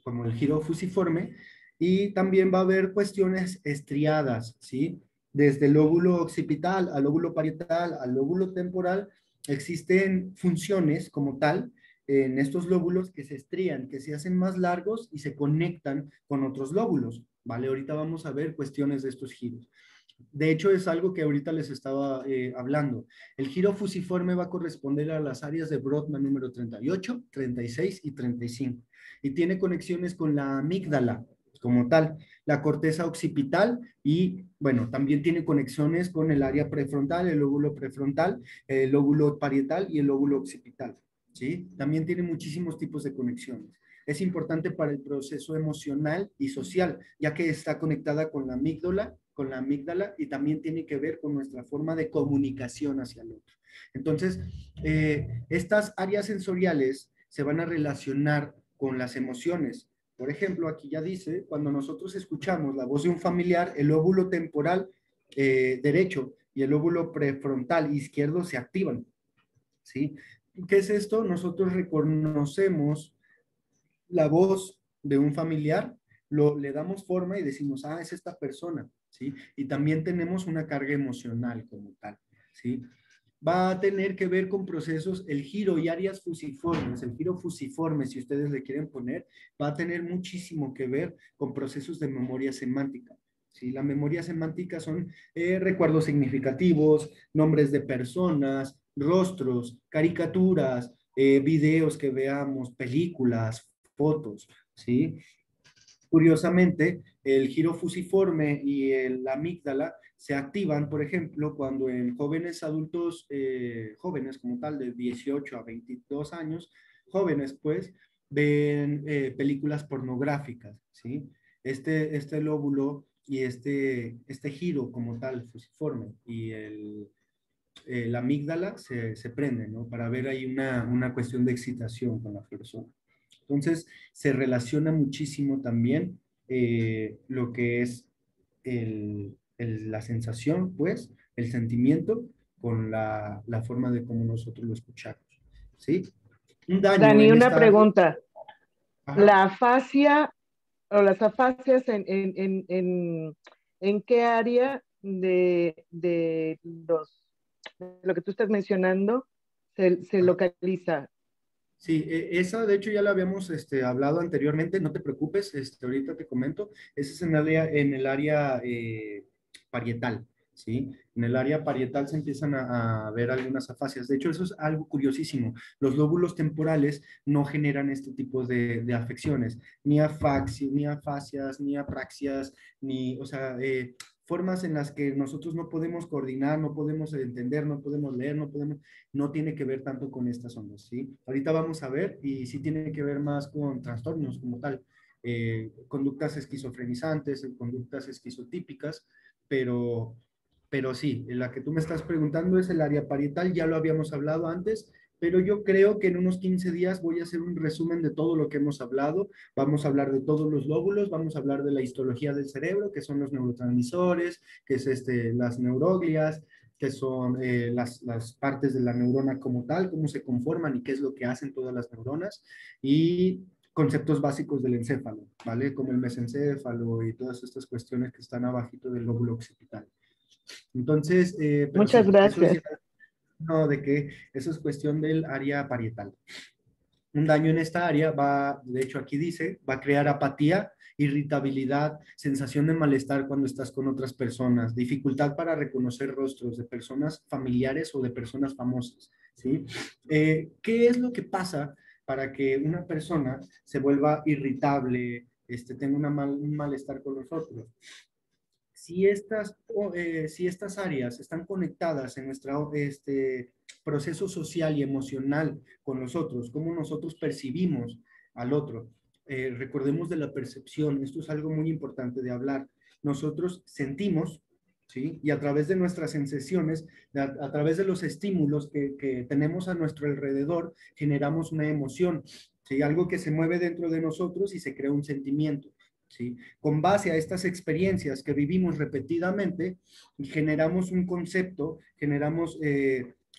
[SPEAKER 9] como el giro fusiforme, y también va a haber cuestiones estriadas, ¿sí? Desde el lóbulo occipital al lóbulo parietal al lóbulo temporal, existen funciones como tal en estos lóbulos que se estrían, que se hacen más largos y se conectan con otros lóbulos, ¿vale? Ahorita vamos a ver cuestiones de estos giros. De hecho, es algo que ahorita les estaba hablando. El giro fusiforme va a corresponder a las áreas de Brodmann número 38, 36 y 35. Y tiene conexiones con la amígdala como tal, la corteza occipital y, bueno, también tiene conexiones con el área prefrontal, el lóbulo prefrontal, el lóbulo parietal y el lóbulo occipital, ¿sí? También tiene muchísimos tipos de conexiones. Es importante para el proceso emocional y social, ya que está conectada con la amígdala y también tiene que ver con nuestra forma de comunicación hacia el otro. Entonces, estas áreas sensoriales se van a relacionar con las emociones. Por ejemplo, aquí ya dice, cuando nosotros escuchamos la voz de un familiar, el lóbulo temporal derecho y el lóbulo prefrontal izquierdo se activan, ¿sí? ¿Qué es esto? Nosotros reconocemos la voz de un familiar, le damos forma y decimos, ah, es esta persona, ¿sí? Y también tenemos una carga emocional como tal, ¿sí? Va a tener que ver con procesos, el giro y áreas fusiformes, el giro fusiforme, si ustedes le quieren poner, va a tener muchísimo que ver con procesos de memoria semántica. ¿Sí? La memoria semántica son recuerdos significativos, nombres de personas, rostros, caricaturas, videos que veamos, películas, fotos, ¿sí? Curiosamente, el giro fusiforme y la amígdala se activan, por ejemplo, cuando en jóvenes adultos, jóvenes como tal, de 18 a 22 años, jóvenes pues, ven películas pornográficas, ¿sí? Este lóbulo y este giro como tal, fusiforme, y la amígdala se prende, ¿no? Para ver ahí una cuestión de excitación con la persona. Entonces, se relaciona muchísimo también lo que es la sensación, pues, el sentimiento con la forma de cómo nosotros lo escuchamos, ¿sí? Un daño
[SPEAKER 10] Dani,
[SPEAKER 9] en
[SPEAKER 10] una
[SPEAKER 9] esta...
[SPEAKER 10] pregunta.
[SPEAKER 9] Ajá.
[SPEAKER 10] La afasia o las afasias en qué área de lo que tú estás mencionando se localiza.
[SPEAKER 9] Sí, esa de hecho ya la habíamos hablado anteriormente, no te preocupes, ahorita te comento, ese es en el área parietal, ¿sí? En el área parietal se empiezan a ver algunas afasias. De hecho, eso es algo curiosísimo. Los lóbulos temporales no generan este tipo de afecciones, ni afaxias, ni afasias, ni apraxias, ni, o sea, formas en las que nosotros no podemos coordinar, no podemos entender, no podemos leer, no tiene que ver tanto con estas ondas, ¿sí? Ahorita vamos a ver y sí tiene que ver más con trastornos como tal, conductas esquizofrenizantes, conductas esquizotípicas, pero sí, la que tú me estás preguntando es el área parietal, ya lo habíamos hablado antes, pero yo creo que en unos 15 días voy a hacer un resumen de todo lo que hemos hablado. Vamos a hablar de todos los lóbulos, vamos a hablar de la histología del cerebro, que son los neurotransmisores, que es las neuroglias, que son las partes de la neurona como tal, cómo se conforman y qué es lo que hacen todas las neuronas, y conceptos básicos del encéfalo, ¿vale? Como el mesencéfalo y todas estas cuestiones que están abajito del lóbulo occipital. Entonces, pero
[SPEAKER 10] Muchas
[SPEAKER 9] sí, eso es
[SPEAKER 10] gracias.
[SPEAKER 9] ya, no, de que eso es cuestión del área parietal. Un daño en esta área va, de hecho aquí dice, va a crear apatía, irritabilidad, sensación de malestar cuando estás con otras personas, dificultad para reconocer rostros de personas familiares o de personas famosas, ¿sí? ¿Qué es lo que pasa para que una persona se vuelva irritable, tenga un malestar con los otros? Si estas áreas están conectadas en nuestro proceso social y emocional con nosotros, cómo nosotros percibimos al otro, recordemos de la percepción, esto es algo muy importante de hablar. Nosotros sentimos, ¿sí? Y a través de nuestras sensaciones, a través de los estímulos que tenemos a nuestro alrededor, generamos una emoción, ¿sí? Algo que se mueve dentro de nosotros y se crea un sentimiento. ¿Sí? Con base a estas experiencias que vivimos repetidamente, generamos un concepto, generamos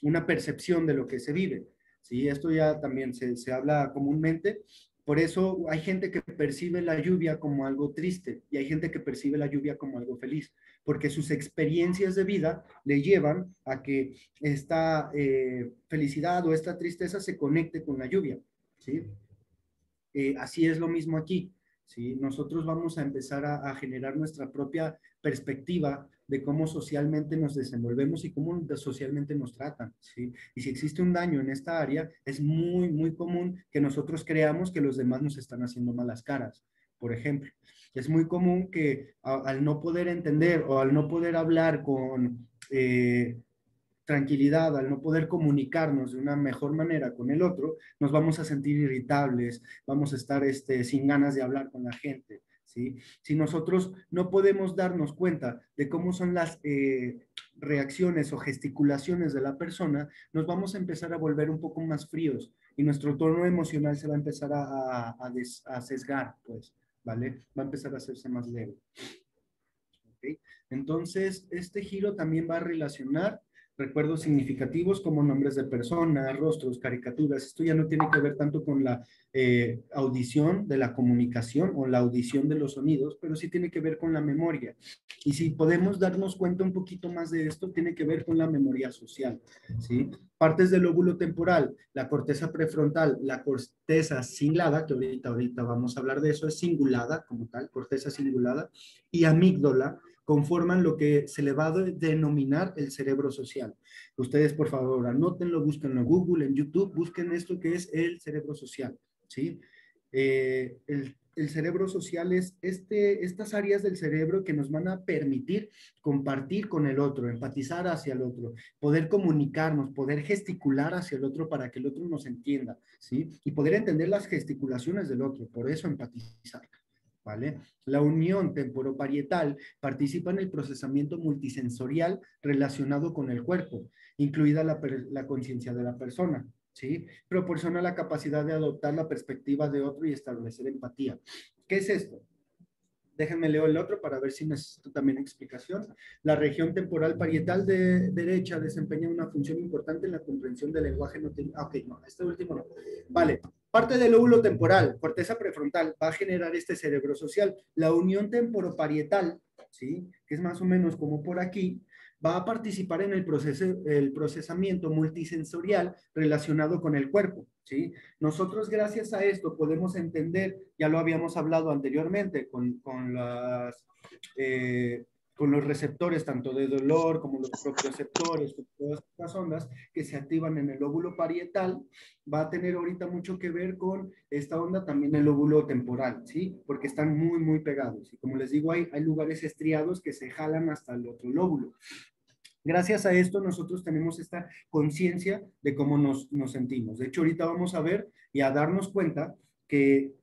[SPEAKER 9] una percepción de lo que se vive. ¿Sí? Esto ya también se habla comúnmente. Por eso hay gente que percibe la lluvia como algo triste y hay gente que percibe la lluvia como algo feliz, porque sus experiencias de vida le llevan a que esta felicidad o esta tristeza se conecte con la lluvia. ¿Sí? Así es lo mismo aquí. ¿Sí? Nosotros vamos a empezar a generar nuestra propia perspectiva de cómo socialmente nos desenvolvemos y cómo socialmente nos tratan. ¿Sí? Y si existe un daño en esta área, es muy, muy común que nosotros creamos que los demás nos están haciendo malas caras. Por ejemplo, es muy común que al no poder entender o al no poder hablar con tranquilidad, al no poder comunicarnos de una mejor manera con el otro, nos vamos a sentir irritables, vamos a estar sin ganas de hablar con la gente, ¿sí? Si nosotros no podemos darnos cuenta de cómo son las reacciones o gesticulaciones de la persona, nos vamos a empezar a volver un poco más fríos y nuestro tono emocional se va a empezar a sesgar, pues, ¿vale? Va a empezar a hacerse más leve. ¿Okay? Entonces, este giro también va a relacionar recuerdos significativos como nombres de personas, rostros, caricaturas. Esto ya no tiene que ver tanto con la audición de la comunicación o la audición de los sonidos, pero sí tiene que ver con la memoria. Y si podemos darnos cuenta un poquito más de esto, tiene que ver con la memoria social, ¿sí? Partes del lóbulo temporal, la corteza prefrontal, la corteza cingulada, que ahorita vamos a hablar de eso, es cingulada como tal, corteza cingulada, y amígdala, conforman lo que se le va a denominar el cerebro social. Ustedes, por favor, anótenlo, búsquenlo en Google, en YouTube, busquen esto que es el cerebro social, ¿sí? El cerebro social es estas áreas del cerebro que nos van a permitir compartir con el otro, empatizar hacia el otro, poder comunicarnos, poder gesticular hacia el otro para que el otro nos entienda, ¿sí? Y poder entender las gesticulaciones del otro, por eso empatizar. ¿Vale? La unión temporoparietal participa en el procesamiento multisensorial relacionado con el cuerpo, incluida la conciencia de la persona, ¿sí? Proporciona la capacidad de adoptar la perspectiva de otro y establecer empatía. ¿Qué es esto? déjenme leo el otro para ver si necesito también explicación. La región temporal parietal de derecha desempeña una función importante en la comprensión del lenguaje no. Ok, no, este último no. Vale, parte del lóbulo temporal, corteza prefrontal, va a generar este cerebro social. La unión temporoparietal, ¿sí? Que es más o menos como por aquí, va a participar en el procesamiento multisensorial relacionado con el cuerpo, ¿sí? Nosotros gracias a esto podemos entender, ya lo habíamos hablado anteriormente, con los receptores tanto de dolor como los propioceptores, todas estas ondas que se activan en el lóbulo parietal, va a tener ahorita mucho que ver con esta onda también el lóbulo temporal, ¿sí? Porque están muy, muy pegados. Y como les digo, hay lugares estriados que se jalan hasta el otro lóbulo. Gracias a esto nosotros tenemos esta conciencia de cómo nos sentimos. De hecho, ahorita vamos a ver y a darnos cuenta que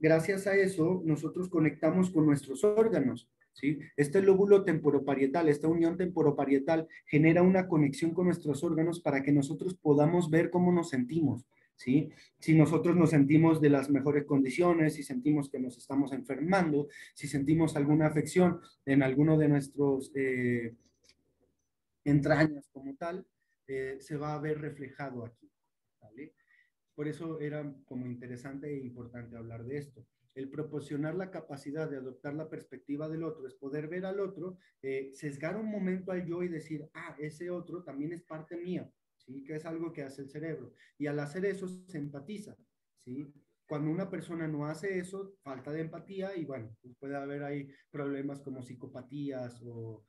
[SPEAKER 9] gracias a eso nosotros conectamos con nuestros órganos, ¿sí? Este lóbulo temporoparietal, esta unión temporoparietal genera una conexión con nuestros órganos para que nosotros podamos ver cómo nos sentimos, ¿sí? Si nosotros nos sentimos de las mejores condiciones, si sentimos que nos estamos enfermando, si sentimos alguna afección en alguno de nuestros entrañas como tal, se va a ver reflejado aquí, ¿vale? Por eso era como interesante e importante hablar de esto. El proporcionar la capacidad de adoptar la perspectiva del otro es poder ver al otro, sesgar un momento al yo y decir, ah, ese otro también es parte mía, ¿sí? Que es algo que hace el cerebro. Y al hacer eso se empatiza, ¿sí? Cuando una persona no hace eso, falta de empatía y bueno, pues puede haber ahí problemas como psicopatías o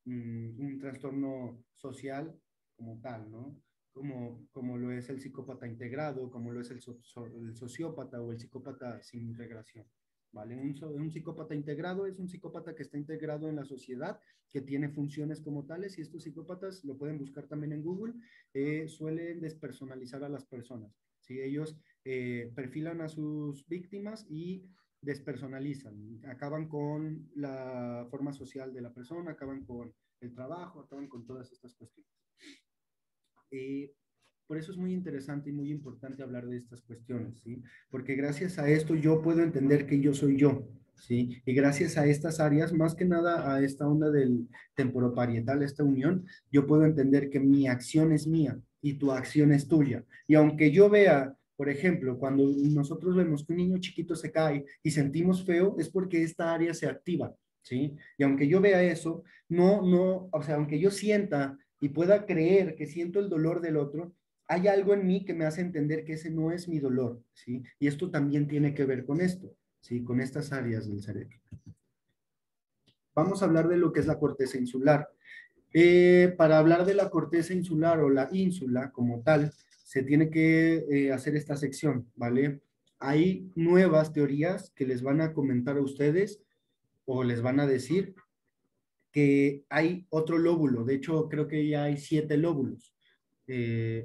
[SPEAKER 9] un trastorno social como tal, ¿no? Como lo es el psicópata integrado, como lo es el sociópata o el psicópata sin integración, ¿vale? Un psicópata integrado es un psicópata que está integrado en la sociedad, que tiene funciones como tales, y estos psicópatas, lo pueden buscar también en Google, suelen despersonalizar a las personas, ¿sí? Ellos perfilan a sus víctimas y despersonalizan, acaban con la forma social de la persona, acaban con el trabajo, acaban con todas estas cuestiones. Por eso es muy interesante y muy importante hablar de estas cuestiones, ¿sí? Porque gracias a esto yo puedo entender que yo soy yo, ¿sí? Y gracias a estas áreas, más que nada a esta onda del temporoparietal, esta unión, yo puedo entender que mi acción es mía y tu acción es tuya. Y aunque yo vea, por ejemplo, cuando nosotros vemos que un niño chiquito se cae y sentimos feo, es porque esta área se activa, ¿sí? Y aunque yo vea eso, o sea, aunque yo sienta y pueda creer que siento el dolor del otro, hay algo en mí que me hace entender que ese no es mi dolor, ¿sí? Y esto también tiene que ver con esto, ¿sí? Con estas áreas del cerebro. Vamos a hablar de lo que es la corteza insular. Para hablar de la corteza insular o la ínsula como tal, se tiene que hacer esta sección, ¿vale? Hay nuevas teorías que les van a comentar a ustedes o les van a decir que hay otro lóbulo. De hecho, creo que ya hay 7 lóbulos,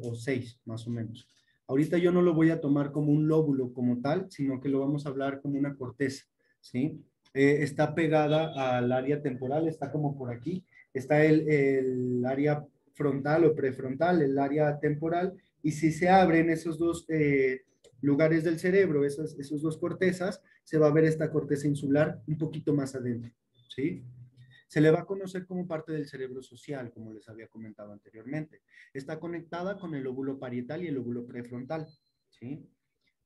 [SPEAKER 9] o 6 más o menos. Ahorita yo no lo voy a tomar como un lóbulo como tal, sino que lo vamos a hablar como una corteza, ¿sí? Está pegada al área temporal, está como por aquí. Está el área frontal o prefrontal, el área temporal, y si se abren esos dos lugares del cerebro, esos dos cortezas, se va a ver esta corteza insular un poquito más adentro, ¿sí? Se le va a conocer como parte del cerebro social, como les había comentado anteriormente. Está conectada con el lóbulo parietal y el lóbulo prefrontal, ¿sí?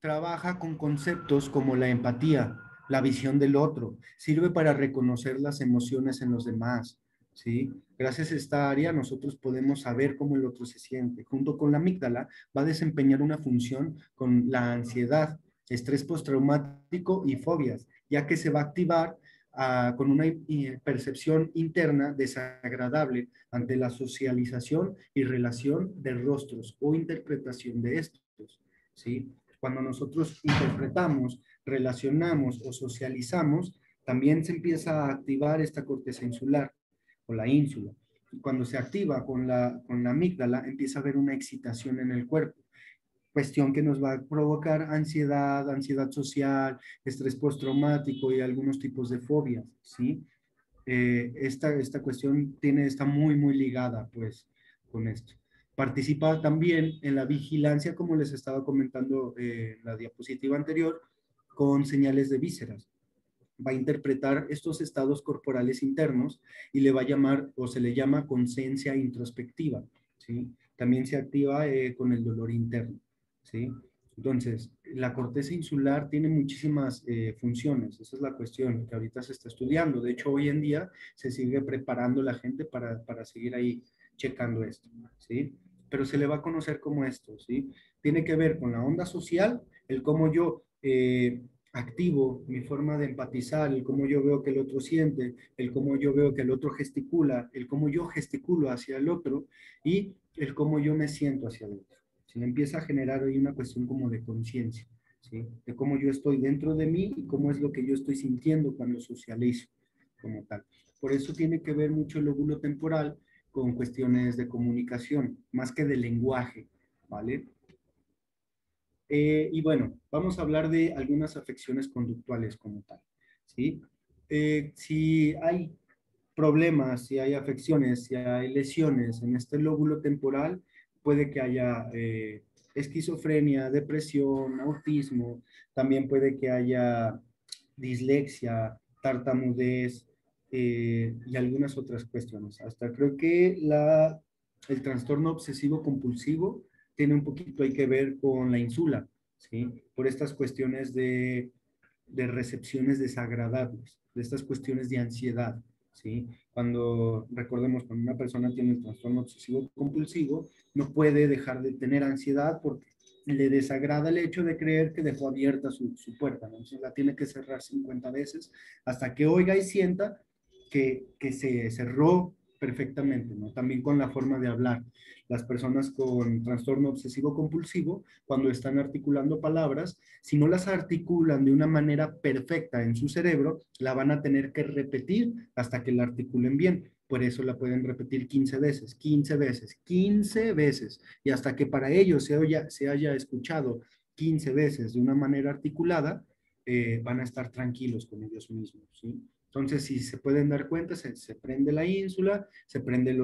[SPEAKER 9] Trabaja con conceptos como la empatía, la visión del otro, sirve para reconocer las emociones en los demás, ¿sí? Gracias a esta área nosotros podemos saber cómo el otro se siente. Junto con la amígdala va a desempeñar una función con la ansiedad, estrés postraumático y fobias, ya que se va a activar con una percepción interna desagradable ante la socialización y relación de rostros o interpretación de estos, ¿sí? Cuando nosotros interpretamos, relacionamos o socializamos, también se empieza a activar esta corteza insular o la ínsula. Y cuando se activa con la amígdala, empieza a haber una excitación en el cuerpo. Cuestión que nos va a provocar ansiedad, ansiedad social, estrés postraumático y algunos tipos de fobias, ¿sí? Esta cuestión está muy, muy ligada, pues, con esto. Participa también en la vigilancia, como les estaba comentando en la diapositiva anterior, con señales de vísceras. va a interpretar estos estados corporales internos y le va a llamar, o se le llama conciencia introspectiva, ¿sí? También se activa con el dolor interno, ¿sí? Entonces, la corteza insular tiene muchísimas funciones. Esa es la cuestión que ahorita se está estudiando. De hecho, hoy en día se sigue preparando la gente para seguir ahí checando esto, ¿sí? Pero se le va a conocer como esto, ¿sí? Tiene que ver con la onda social, el cómo yo activo mi forma de empatizar, el cómo yo veo que el otro siente, el cómo yo veo que el otro gesticula, el cómo yo gesticulo hacia el otro y el cómo yo me siento hacia el otro. Se empieza a generar ahí una cuestión como de conciencia, ¿sí? De cómo yo estoy dentro de mí y cómo es lo que yo estoy sintiendo cuando socializo como tal. Por eso tiene que ver mucho el lóbulo temporal con cuestiones de comunicación, más que de lenguaje, ¿vale? Y bueno, vamos a hablar de algunas afecciones conductuales como tal, ¿sí? Si hay problemas, si hay afecciones, si hay lesiones en este lóbulo temporal, puede que haya esquizofrenia, depresión, autismo, también puede que haya dislexia, tartamudez y algunas otras cuestiones. Hasta creo que el trastorno obsesivo compulsivo tiene un poquito hay que ver con la ínsula, ¿sí? Por estas cuestiones de recepciones desagradables, de estas cuestiones de ansiedad, ¿sí? Cuando, recordemos, cuando una persona tiene el trastorno obsesivo compulsivo, no puede dejar de tener ansiedad porque le desagrada el hecho de creer que dejó abierta su puerta, ¿no? Entonces la tiene que cerrar 50 veces hasta que oiga y sienta que se cerró perfectamente, ¿no? También con la forma de hablar. Las personas con trastorno obsesivo compulsivo, cuando están articulando palabras, si no las articulan de una manera perfecta en su cerebro, la van a tener que repetir hasta que la articulen bien. Por eso la pueden repetir 15 veces, 15 veces, 15 veces. Y hasta que para ellos se haya escuchado 15 veces de una manera articulada, van a estar tranquilos con ellos mismos, ¿sí? Entonces, si se pueden dar cuenta, se prende la ínsula, se prenden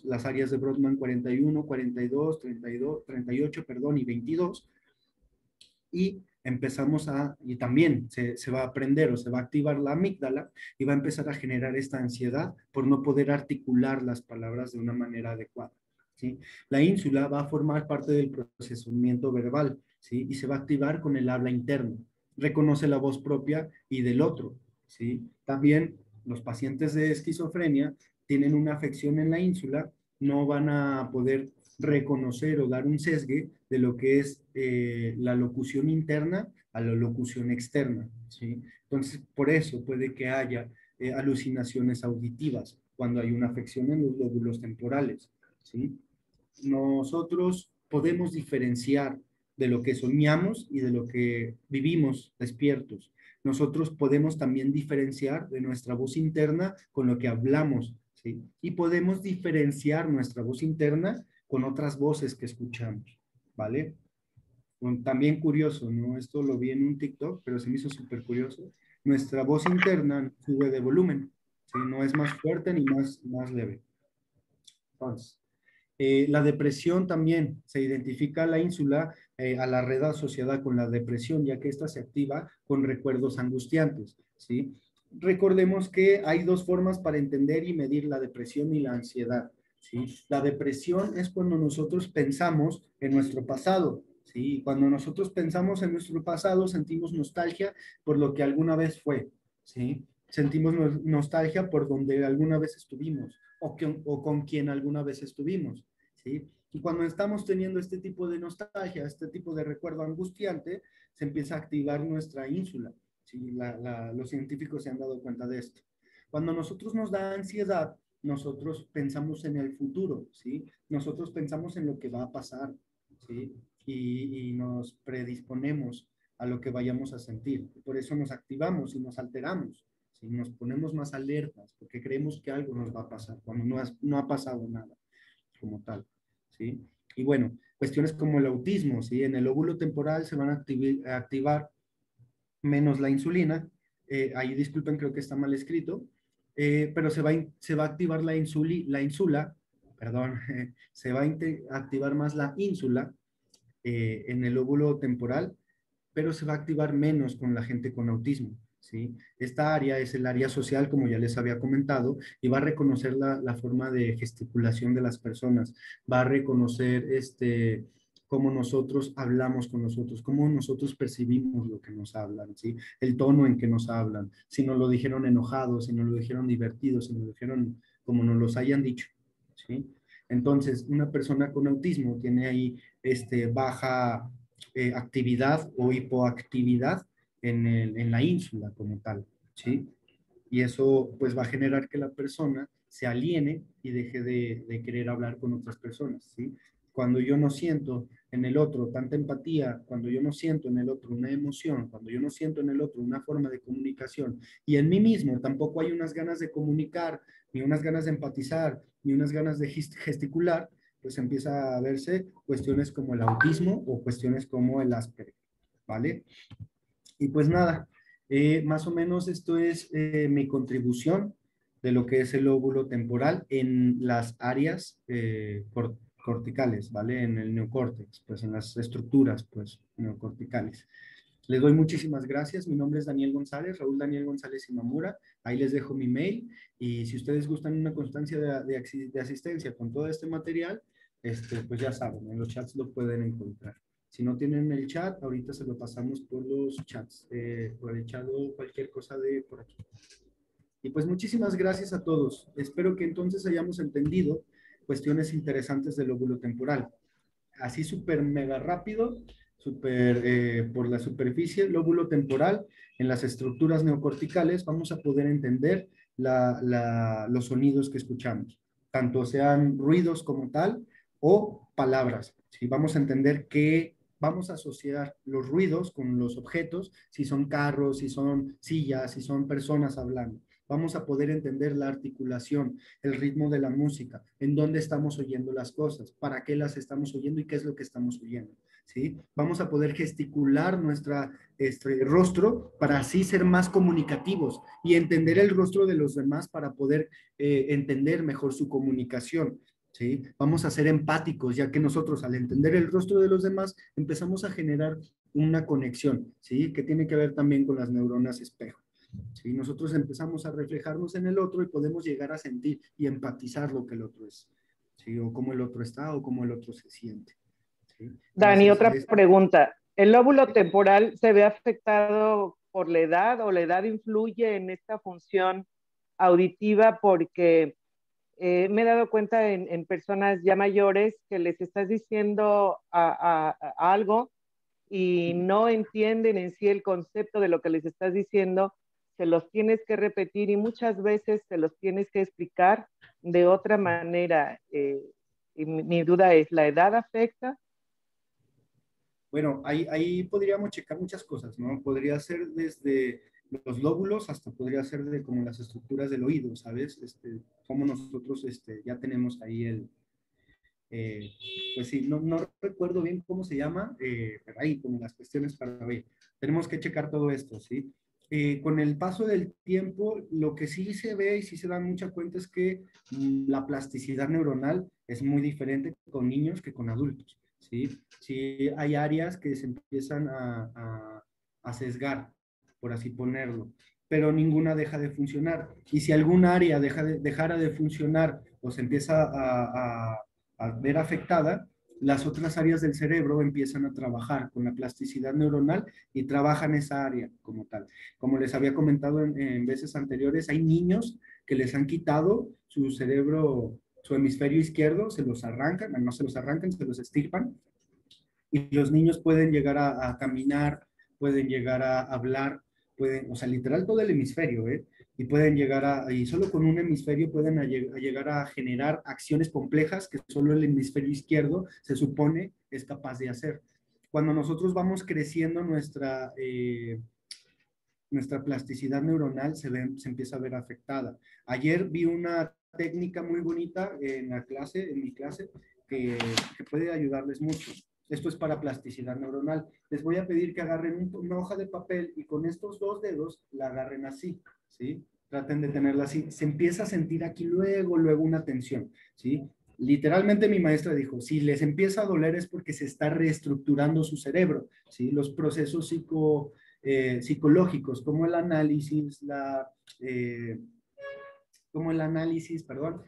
[SPEAKER 9] las áreas de Brodmann 41, 42, 32, 38, perdón, y 22, y empezamos y también se va a aprender o se va a activar la amígdala y va a empezar a generar esta ansiedad por no poder articular las palabras de una manera adecuada, ¿sí? La ínsula va a formar parte del procesamiento verbal, ¿sí? Y se va a activar con el habla interno. Reconoce la voz propia y del otro, ¿sí? También los pacientes de esquizofrenia tienen una afección en la ínsula, no van a poder reconocer o dar un sesgue de lo que es la locución interna a la locución externa, ¿sí? Entonces, por eso puede que haya alucinaciones auditivas cuando hay una afección en los lóbulos temporales, ¿sí? Nosotros podemos diferenciar de lo que soñamos y de lo que vivimos despiertos. Nosotros podemos también diferenciar de nuestra voz interna con lo que hablamos, ¿sí? Y podemos diferenciar nuestra voz interna con otras voces que escuchamos, ¿vale? También curioso, ¿no? Esto lo vi en un TikTok, pero se me hizo súper curioso. Nuestra voz interna sube de volumen, ¿sí? No es más fuerte ni más leve. Entonces, la depresión también se identifica la ínsula a la red asociada con la depresión, ya que esta se activa con recuerdos angustiantes, ¿sí? Recordemos que hay dos formas para entender y medir la depresión y la ansiedad, ¿sí? La depresión es cuando nosotros pensamos en nuestro pasado, ¿sí? Cuando nosotros pensamos en nuestro pasado, sentimos nostalgia por lo que alguna vez fue, ¿sí? Sentimos nostalgia por donde alguna vez estuvimos o con quien alguna vez estuvimos, ¿sí? Y cuando estamos teniendo este tipo de nostalgia, este tipo de recuerdo angustiante, se empieza a activar nuestra ínsula, ¿sí? Los científicos se han dado cuenta de esto. Cuando nosotros nos da ansiedad, nosotros pensamos en el futuro, ¿sí? Nosotros pensamos en lo que va a pasar, ¿sí? Y nos predisponemos a lo que vayamos a sentir. Por eso nos activamos y nos alteramos, ¿sí? Nos ponemos más alertas porque creemos que algo nos va a pasar cuando no ha pasado nada como tal, ¿sí? Y bueno, cuestiones como el autismo, ¿sí? En el lóbulo temporal se van a activar menos la insulina, ahí disculpen, creo que está mal escrito, pero se va a activar la ínsula, perdón, se va a activar más la ínsula en el lóbulo temporal, pero se va a activar menos con la gente con autismo, ¿sí? Esta área es el área social, como ya les había comentado, y va a reconocer la forma de gesticulación de las personas, va a reconocer cómo nosotros hablamos con nosotros, cómo nosotros percibimos lo que nos hablan, ¿sí? El tono en que nos hablan, si nos lo dijeron enojados, si nos lo dijeron divertidos, si nos lo dijeron como nos los hayan dicho, ¿sí? Entonces, una persona con autismo tiene ahí baja actividad o hipoactividad en la ínsula como tal, ¿sí? Y eso pues va a generar que la persona se aliene y deje de querer hablar con otras personas, ¿sí? Cuando yo no siento en el otro tanta empatía, cuando yo no siento en el otro una emoción, cuando yo no siento en el otro una forma de comunicación y en mí mismo tampoco hay unas ganas de comunicar, ni unas ganas de empatizar, ni unas ganas de gesticular, pues empieza a verse cuestiones como el autismo o cuestiones como el Asperger, ¿vale? Y pues nada, más o menos esto es mi contribución de lo que es el lóbulo temporal en las áreas corticales, ¿vale? En el neocórtex, pues en las estructuras, pues, neocorticales. Les doy muchísimas gracias. Mi nombre es Daniel González, Raúl Daniel González Imamura. Ahí les dejo mi mail y si ustedes gustan una constancia de asistencia con todo este material, pues ya saben, en los chats lo pueden encontrar. Si no tienen el chat, ahorita se lo pasamos por los chats, por el chat o cualquier cosa de por aquí. Y pues muchísimas gracias a todos. Espero que entonces hayamos entendido cuestiones interesantes del lóbulo temporal. Así súper mega rápido, súper por la superficie, lóbulo temporal, en las estructuras neocorticales vamos a poder entender los sonidos que escuchamos, tanto sean ruidos como tal o palabras. ¿Sí? Vamos a entender que vamos a asociar los ruidos con los objetos, si son carros, si son sillas, si son personas hablando. Vamos a poder entender la articulación, el ritmo de la música, en dónde estamos oyendo las cosas, para qué las estamos oyendo y qué es lo que estamos oyendo, ¿sí? Vamos a poder gesticular nuestro rostro para así ser más comunicativos y entender el rostro de los demás para poder entender mejor su comunicación, ¿sí? Vamos a ser empáticos, ya que nosotros al entender el rostro de los demás empezamos a generar una conexión, ¿sí? Que tiene que ver también con las neuronas espejo. ¿Sí? Nosotros empezamos a reflejarnos en el otro y podemos llegar a sentir y empatizar lo que el otro es, ¿sí? O cómo el otro está o cómo el otro se siente, ¿sí?
[SPEAKER 10] Dani,
[SPEAKER 9] Entonces,
[SPEAKER 10] otra pregunta. ¿El lóbulo temporal se ve afectado por la edad o la edad influye en esta función auditiva? Porque me he dado cuenta en personas ya mayores que les estás diciendo a algo y no entienden en sí el concepto de lo que les estás diciendo, se los tienes que repetir y muchas veces se los tienes que explicar de otra manera. Y mi duda es, ¿la edad afecta?
[SPEAKER 9] Bueno, ahí podríamos checar muchas cosas, ¿no? Podría ser desde los lóbulos hasta podría ser de como las estructuras del oído, ¿sabes? Como nosotros ya tenemos ahí pues sí, no recuerdo bien cómo se llama, pero ahí como las cuestiones para oír. Tenemos que checar todo esto, ¿sí? Con el paso del tiempo, lo que sí se ve y sí se da mucha cuenta es que la plasticidad neuronal es muy diferente con niños que con adultos, ¿sí? Sí hay áreas que se empiezan a sesgar, por así ponerlo, pero ninguna deja de funcionar. Y si algún área dejara de funcionar o se empieza a ver afectada, las otras áreas del cerebro empiezan a trabajar con la plasticidad neuronal y trabajan esa área como tal. Como les había comentado en veces anteriores, hay niños que les han quitado su cerebro, su hemisferio izquierdo, se los arrancan, no se los arrancan, se los estirpan, y los niños pueden llegar a caminar, pueden llegar a hablar, pueden, o sea, literal todo el hemisferio, y pueden llegar y solo con un hemisferio pueden llegar a generar acciones complejas que solo el hemisferio izquierdo se supone es capaz de hacer. Cuando nosotros vamos creciendo nuestra plasticidad neuronal se empieza a ver afectada. Ayer vi una técnica muy bonita en mi clase, que puede ayudarles mucho. Esto es para plasticidad neuronal. Les voy a pedir que agarren una hoja de papel y con estos dos dedos la agarren así, ¿sí? Traten de tenerla así. Se empieza a sentir aquí luego una tensión, ¿sí? Literalmente mi maestra dijo, si les empieza a doler es porque se está reestructurando su cerebro, ¿sí? Los procesos psicológicos, como el análisis, perdón,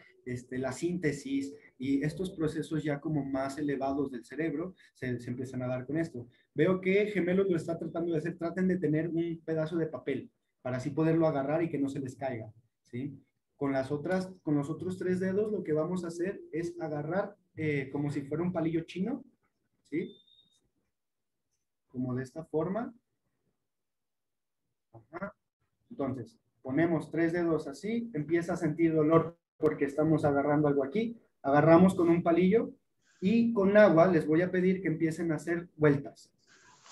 [SPEAKER 9] la síntesis y estos procesos ya como más elevados del cerebro se empiezan a dar con esto. Veo que Gemelos lo está tratando de hacer, traten de tener un pedazo de papel para así poderlo agarrar y que no se les caiga, ¿sí? Con los otros 3 dedos lo que vamos a hacer es agarrar como si fuera un palillo chino, ¿sí? Como de esta forma. Ajá. Entonces, ponemos 3 dedos así, empieza a sentir dolor porque estamos agarrando algo aquí, agarramos con un palillo y con agua les voy a pedir que empiecen a hacer vueltas.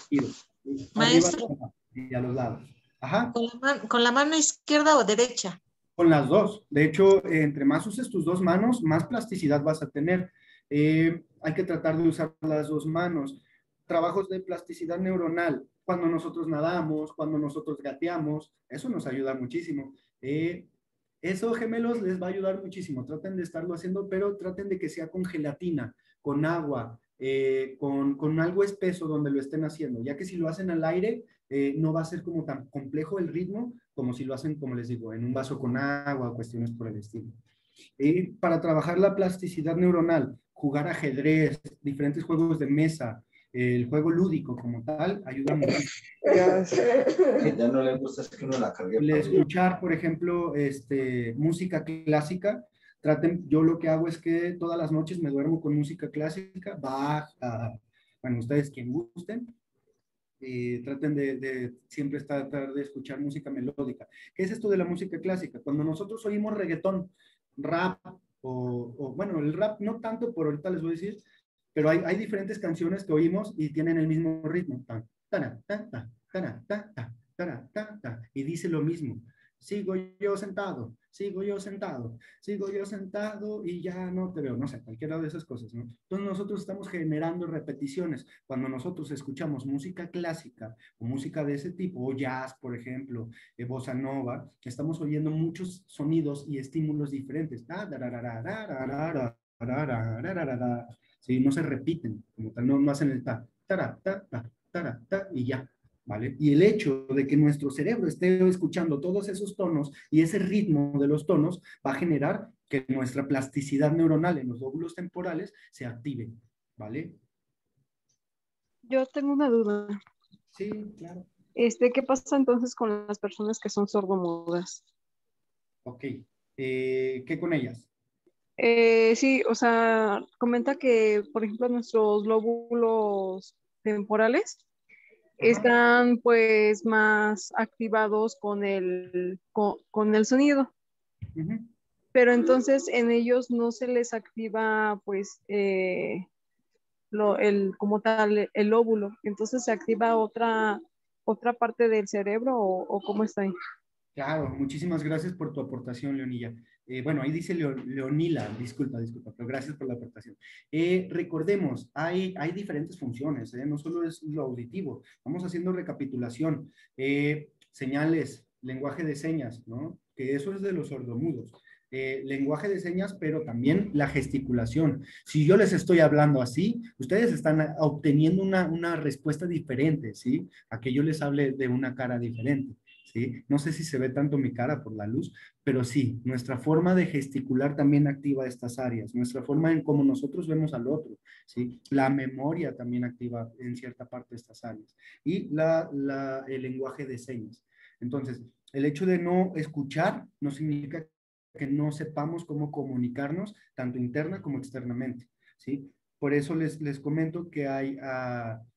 [SPEAKER 9] Giros.
[SPEAKER 11] Maestro.
[SPEAKER 9] Arriba y a los lados. Ajá.
[SPEAKER 11] ¿Con la mano izquierda o derecha?
[SPEAKER 9] Con las dos. De hecho, entre más uses tus 2 manos, más plasticidad vas a tener. Hay que tratar de usar las 2 manos. Trabajos de plasticidad neuronal, cuando nosotros nadamos, cuando nosotros gateamos, eso nos ayuda muchísimo. Eso, Gemelos, les va a ayudar muchísimo. Traten de estarlo haciendo, pero traten de que sea con gelatina, con agua, con algo espeso donde lo estén haciendo, ya que si lo hacen al aire, no va a ser como tan complejo el ritmo como si lo hacen, como les digo, en un vaso con agua o cuestiones por el estilo. Para trabajar la plasticidad neuronal, jugar ajedrez, diferentes juegos de mesa, el juego lúdico como tal, ayuda mucho.
[SPEAKER 12] Ya no le gusta, es que uno la cargue.
[SPEAKER 9] Escuchar, por ejemplo, música clásica. Yo lo que hago es que todas las noches me duermo con música clásica, Bach, bueno, ustedes quien gusten. Traten de siempre tratar de escuchar música melódica. ¿Qué es esto de la música clásica? Cuando nosotros oímos reggaetón, rap, bueno, el rap no tanto, por ahorita les voy a decir, pero hay diferentes canciones que oímos y tienen el mismo ritmo. Y dice lo mismo. Sigo yo sentado, sigo yo sentado, sigo yo sentado y ya no te veo. No sé, cualquiera de esas cosas, ¿no? Entonces nosotros estamos generando repeticiones. Cuando nosotros escuchamos música clásica o música de ese tipo, o jazz, por ejemplo, bossa nova, estamos oyendo muchos sonidos y estímulos diferentes. Sí, no se repiten, como tal, no hacen el ta, y ya, ¿vale? Y el hecho de que nuestro cerebro esté escuchando todos esos tonos y ese ritmo de los tonos va a generar que nuestra plasticidad neuronal en los lóbulos temporales se active, ¿vale?
[SPEAKER 2] Yo tengo una duda.
[SPEAKER 9] Sí, claro.
[SPEAKER 2] ¿Qué pasa entonces con las personas que son sordomudas?
[SPEAKER 9] Ok, ¿qué con ellas?
[SPEAKER 2] Sí, o sea, comenta que, por ejemplo, nuestros lóbulos temporales están pues más activados con el sonido. Pero entonces en ellos no se les activa pues como tal el lóbulo. Entonces se activa otra parte del cerebro o ¿cómo está ahí?
[SPEAKER 9] Claro, muchísimas gracias por tu aportación, Leonilla. Bueno, ahí dice Leonila, disculpa, pero gracias por la aportación. Recordemos, hay diferentes funciones, no solo es lo auditivo, vamos haciendo recapitulación, señales, lenguaje de señas, ¿no? Que eso es de los sordomudos. Lenguaje de señas, pero también la gesticulación. Si yo les estoy hablando así, ustedes están obteniendo una respuesta diferente, ¿sí? A que yo les hable de una cara diferente. ¿Sí? No sé si se ve tanto mi cara por la luz, pero sí, nuestra forma de gesticular también activa estas áreas, nuestra forma en cómo nosotros vemos al otro, ¿sí? La memoria también activa en cierta parte estas áreas y el lenguaje de señas. Entonces, el hecho de no escuchar no significa que no sepamos cómo comunicarnos tanto interna como externamente, ¿sí? Por eso les comento que hay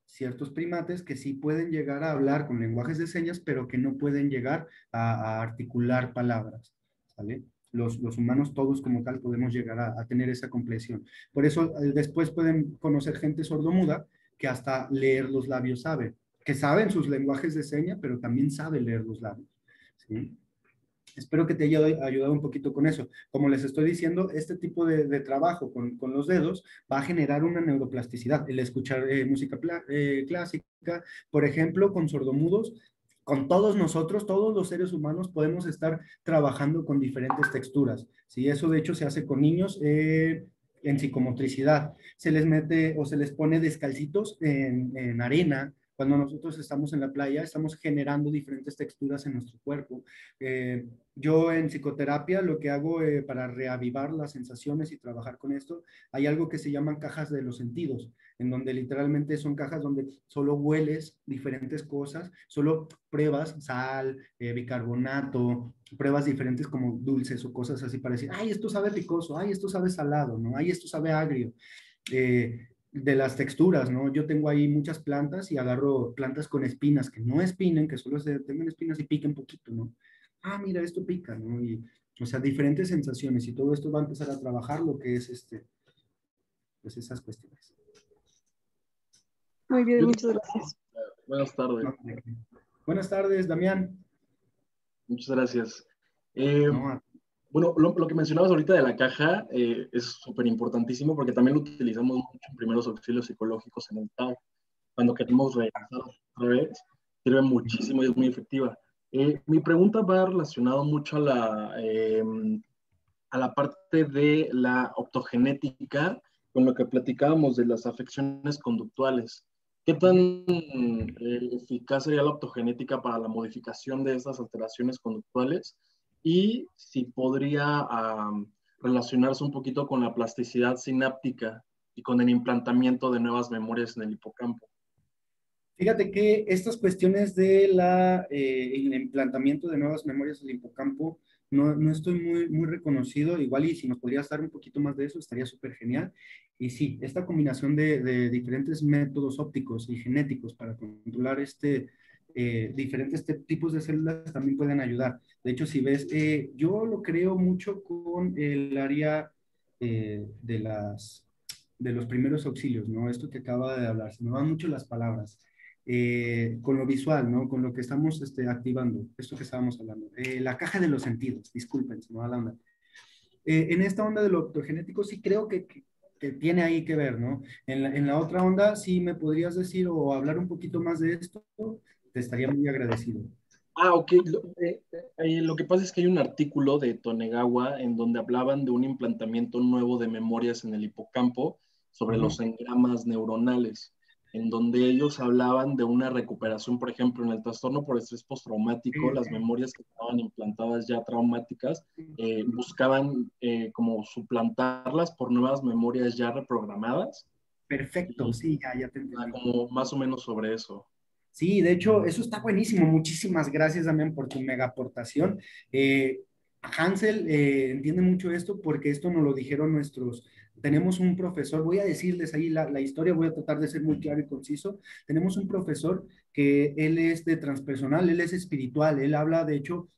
[SPEAKER 9] ciertos primates que sí pueden llegar a hablar con lenguajes de señas, pero que no pueden llegar a articular palabras, ¿vale? Los humanos todos como tal podemos llegar a tener esa comprensión. Por eso después pueden conocer gente sordomuda que hasta leer los labios sabe, que saben sus lenguajes de señas, pero también sabe leer los labios, ¿sí? Espero que te haya ayudado un poquito con eso. Como les estoy diciendo, este tipo de trabajo con los dedos va a generar una neuroplasticidad. El escuchar música clásica, por ejemplo, con sordomudos, con todos nosotros, todos los seres humanos podemos estar trabajando con diferentes texturas. ¿Sí? Eso de hecho se hace con niños en psicomotricidad. Se les mete o se les pone descalcitos en arena Cuando nosotros estamos en la playa, estamos generando diferentes texturas en nuestro cuerpo. Yo en psicoterapia lo que hago para reavivar las sensaciones y trabajar con esto, hay algo que se llaman cajas de los sentidos, en donde literalmente son cajas donde solo hueles diferentes cosas, solo pruebas sal, bicarbonato, pruebas diferentes como dulces o cosas así para decir, ay, esto sabe picoso, ay, esto sabe salado, ¿no? Ay, esto sabe agrio. De las texturas, ¿no? Yo tengo ahí muchas plantas y agarro plantas con espinas que no espinen, que solo tengan espinas y piquen poquito, ¿no? Ah, mira, esto pica, ¿no? Y, o sea, diferentes sensaciones y todo esto va a empezar a trabajar lo que es pues esas cuestiones.
[SPEAKER 2] Muy bien, muchas gracias.
[SPEAKER 13] Buenas tardes.
[SPEAKER 9] Buenas tardes, Damián.
[SPEAKER 13] Muchas gracias.
[SPEAKER 9] No,
[SPEAKER 13] bueno, lo que mencionabas ahorita de la caja es súper importantísimo porque también lo utilizamos mucho en primeros auxilios psicológicos en el TAO. Cuando queremos regresar otra vez, sirve muchísimo y es muy efectiva. Mi pregunta va relacionada mucho a la parte de la optogenética, con lo que platicábamos de las afecciones conductuales. ¿Qué tan eficaz sería la optogenética para la modificación de esas alteraciones conductuales? Y si podría relacionarse un poquito con la plasticidad sináptica y con el implantamiento de nuevas memorias en el hipocampo.
[SPEAKER 9] Fíjate que estas cuestiones de el implantamiento de nuevas memorias en el hipocampo no estoy muy reconocido. Igual y si nos podrías dar un poquito más de eso, estaría súper genial. Y sí, esta combinación de diferentes métodos ópticos y genéticos para controlar diferentes tipos de células también pueden ayudar. De hecho, si ves, yo lo creo mucho con el área de los primeros auxilios, ¿no? Esto que acaba de hablar, se me van mucho las palabras. Con lo visual, ¿no? Con lo que estamos activando, esto que estábamos hablando. La caja de los sentidos, disculpen, se me va la onda. En esta onda de lo optogenético sí creo que tiene ahí que ver, ¿no? En la otra onda, sí me podrías decir o hablar un poquito más de esto, te estaría muy agradecido.
[SPEAKER 13] Ok. Lo que pasa es que hay un artículo de Tonegawa en donde hablaban de un implantamiento nuevo de memorias en el hipocampo sobre los engramas neuronales, en donde ellos hablaban de una recuperación, por ejemplo, en el trastorno por estrés postraumático, las memorias que estaban implantadas ya traumáticas, buscaban como suplantarlas por nuevas memorias ya reprogramadas.
[SPEAKER 9] Perfecto, sí, ya te entendí.
[SPEAKER 13] Como más o menos sobre eso.
[SPEAKER 9] Sí, de hecho, eso está buenísimo. Muchísimas gracias, Damián, por tu mega aportación. Hansel entiende mucho esto porque esto nos lo dijeron tenemos un profesor, voy a decirles ahí la historia, voy a tratar de ser muy claro y conciso. Tenemos un profesor que él es de transpersonal, él es espiritual, él habla de hecho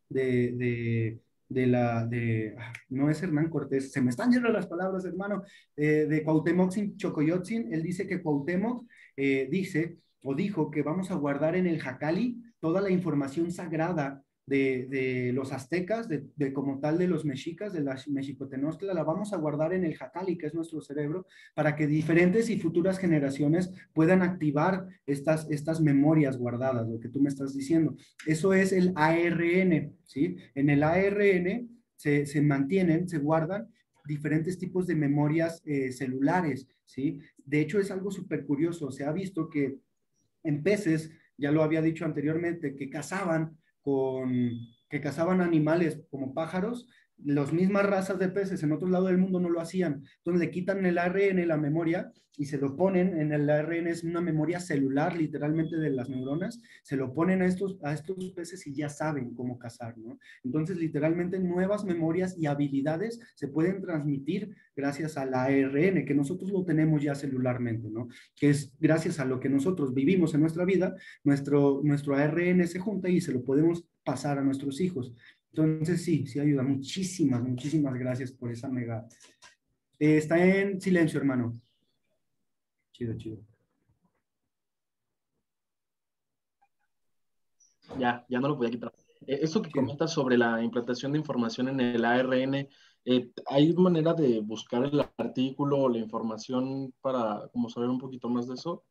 [SPEAKER 9] no es Hernán Cortés, se me están yendo las palabras, hermano, de Cuauhtémoc Chocoyotzin. Él dice que Cuauhtémoc dijo que vamos a guardar en el jacali toda la información sagrada de los aztecas, como tal de los mexicas, de la Mexicotenochtla, la vamos a guardar en el jacali, que es nuestro cerebro, para que diferentes y futuras generaciones puedan activar estas memorias guardadas, lo que tú me estás diciendo. Eso es el ARN, ¿sí? En el ARN se mantienen, se guardan diferentes tipos de memorias celulares, ¿sí? De hecho, es algo súper curioso. Se ha visto que en peces, ya lo había dicho anteriormente, que cazaban animales como pájaros, las mismas razas de peces en otro lado del mundo no lo hacían. Entonces le quitan el ARN, la memoria, y se lo ponen en el ARN, es una memoria celular literalmente de las neuronas, se lo ponen a estos peces y ya saben cómo cazar, ¿no? Entonces literalmente nuevas memorias y habilidades se pueden transmitir gracias al ARN, que nosotros lo tenemos ya celularmente, ¿no? Que es gracias a lo que nosotros vivimos en nuestra vida, nuestro ARN se junta y se lo podemos pasar a nuestros hijos. Entonces sí ayuda. Muchísimas gracias por esa mega. Está en silencio, hermano. Chido.
[SPEAKER 13] Ya no lo podía quitar. Eso que comentas sobre la implantación de información en el ARN, ¿hay manera de buscar el artículo o la información para como saber un poquito más de eso?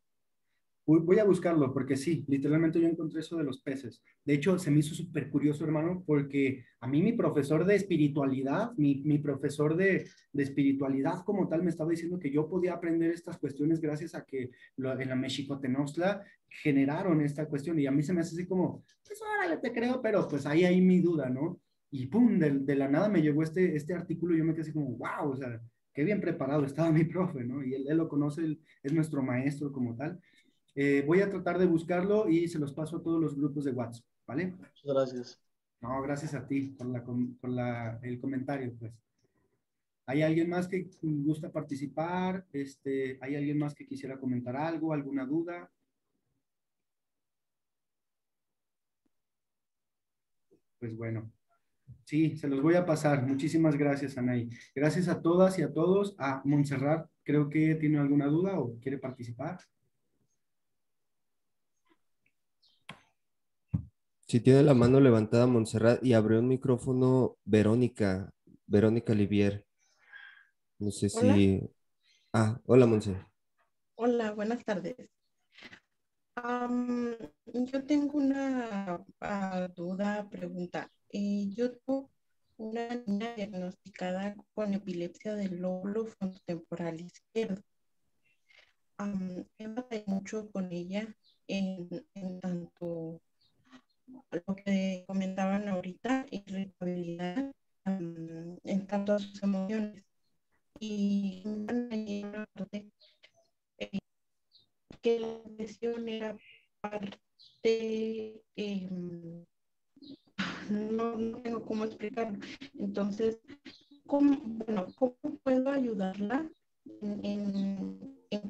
[SPEAKER 9] Voy a buscarlo porque sí, literalmente yo encontré eso de los peces. De hecho, se me hizo súper curioso, hermano, porque a mí mi profesor de espiritualidad, mi profesor de espiritualidad como tal me estaba diciendo que yo podía aprender estas cuestiones gracias a que en la Mexicotenochtla generaron esta cuestión y a mí se me hace así como, pues órale, te creo, pero pues ahí hay mi duda, ¿no? Y pum, de la nada me llegó este artículo y yo me quedé así como, wow, o sea, qué bien preparado estaba mi profe, ¿no? Y él lo conoce, es nuestro maestro como tal. Voy a tratar de buscarlo y se los paso a todos los grupos de WhatsApp, ¿vale?
[SPEAKER 13] Muchas gracias.
[SPEAKER 9] No, gracias a ti el comentario, pues. ¿Hay alguien más que gusta participar? ¿Hay alguien más que quisiera comentar algo, alguna duda? Pues bueno, sí, se los voy a pasar. Muchísimas gracias, Anaí. Gracias a todas y a todos. A Montserrat, creo que tiene alguna duda o quiere participar.
[SPEAKER 1] Si tiene la mano levantada Montserrat y abrió un micrófono Verónica Livier. No sé
[SPEAKER 14] Hola.
[SPEAKER 1] si... Ah, hola Montserrat.
[SPEAKER 14] Hola, buenas tardes. Yo tengo una duda, pregunta. Yo tengo una niña diagnosticada con epilepsia del lóbulo frontotemporal izquierdo. He batallado mucho con ella en tanto lo que comentaban ahorita, irritabilidad, en tanto a sus emociones. Y una parte que la depresión era parte, no tengo cómo explicarlo. Entonces, ¿cómo puedo ayudarla en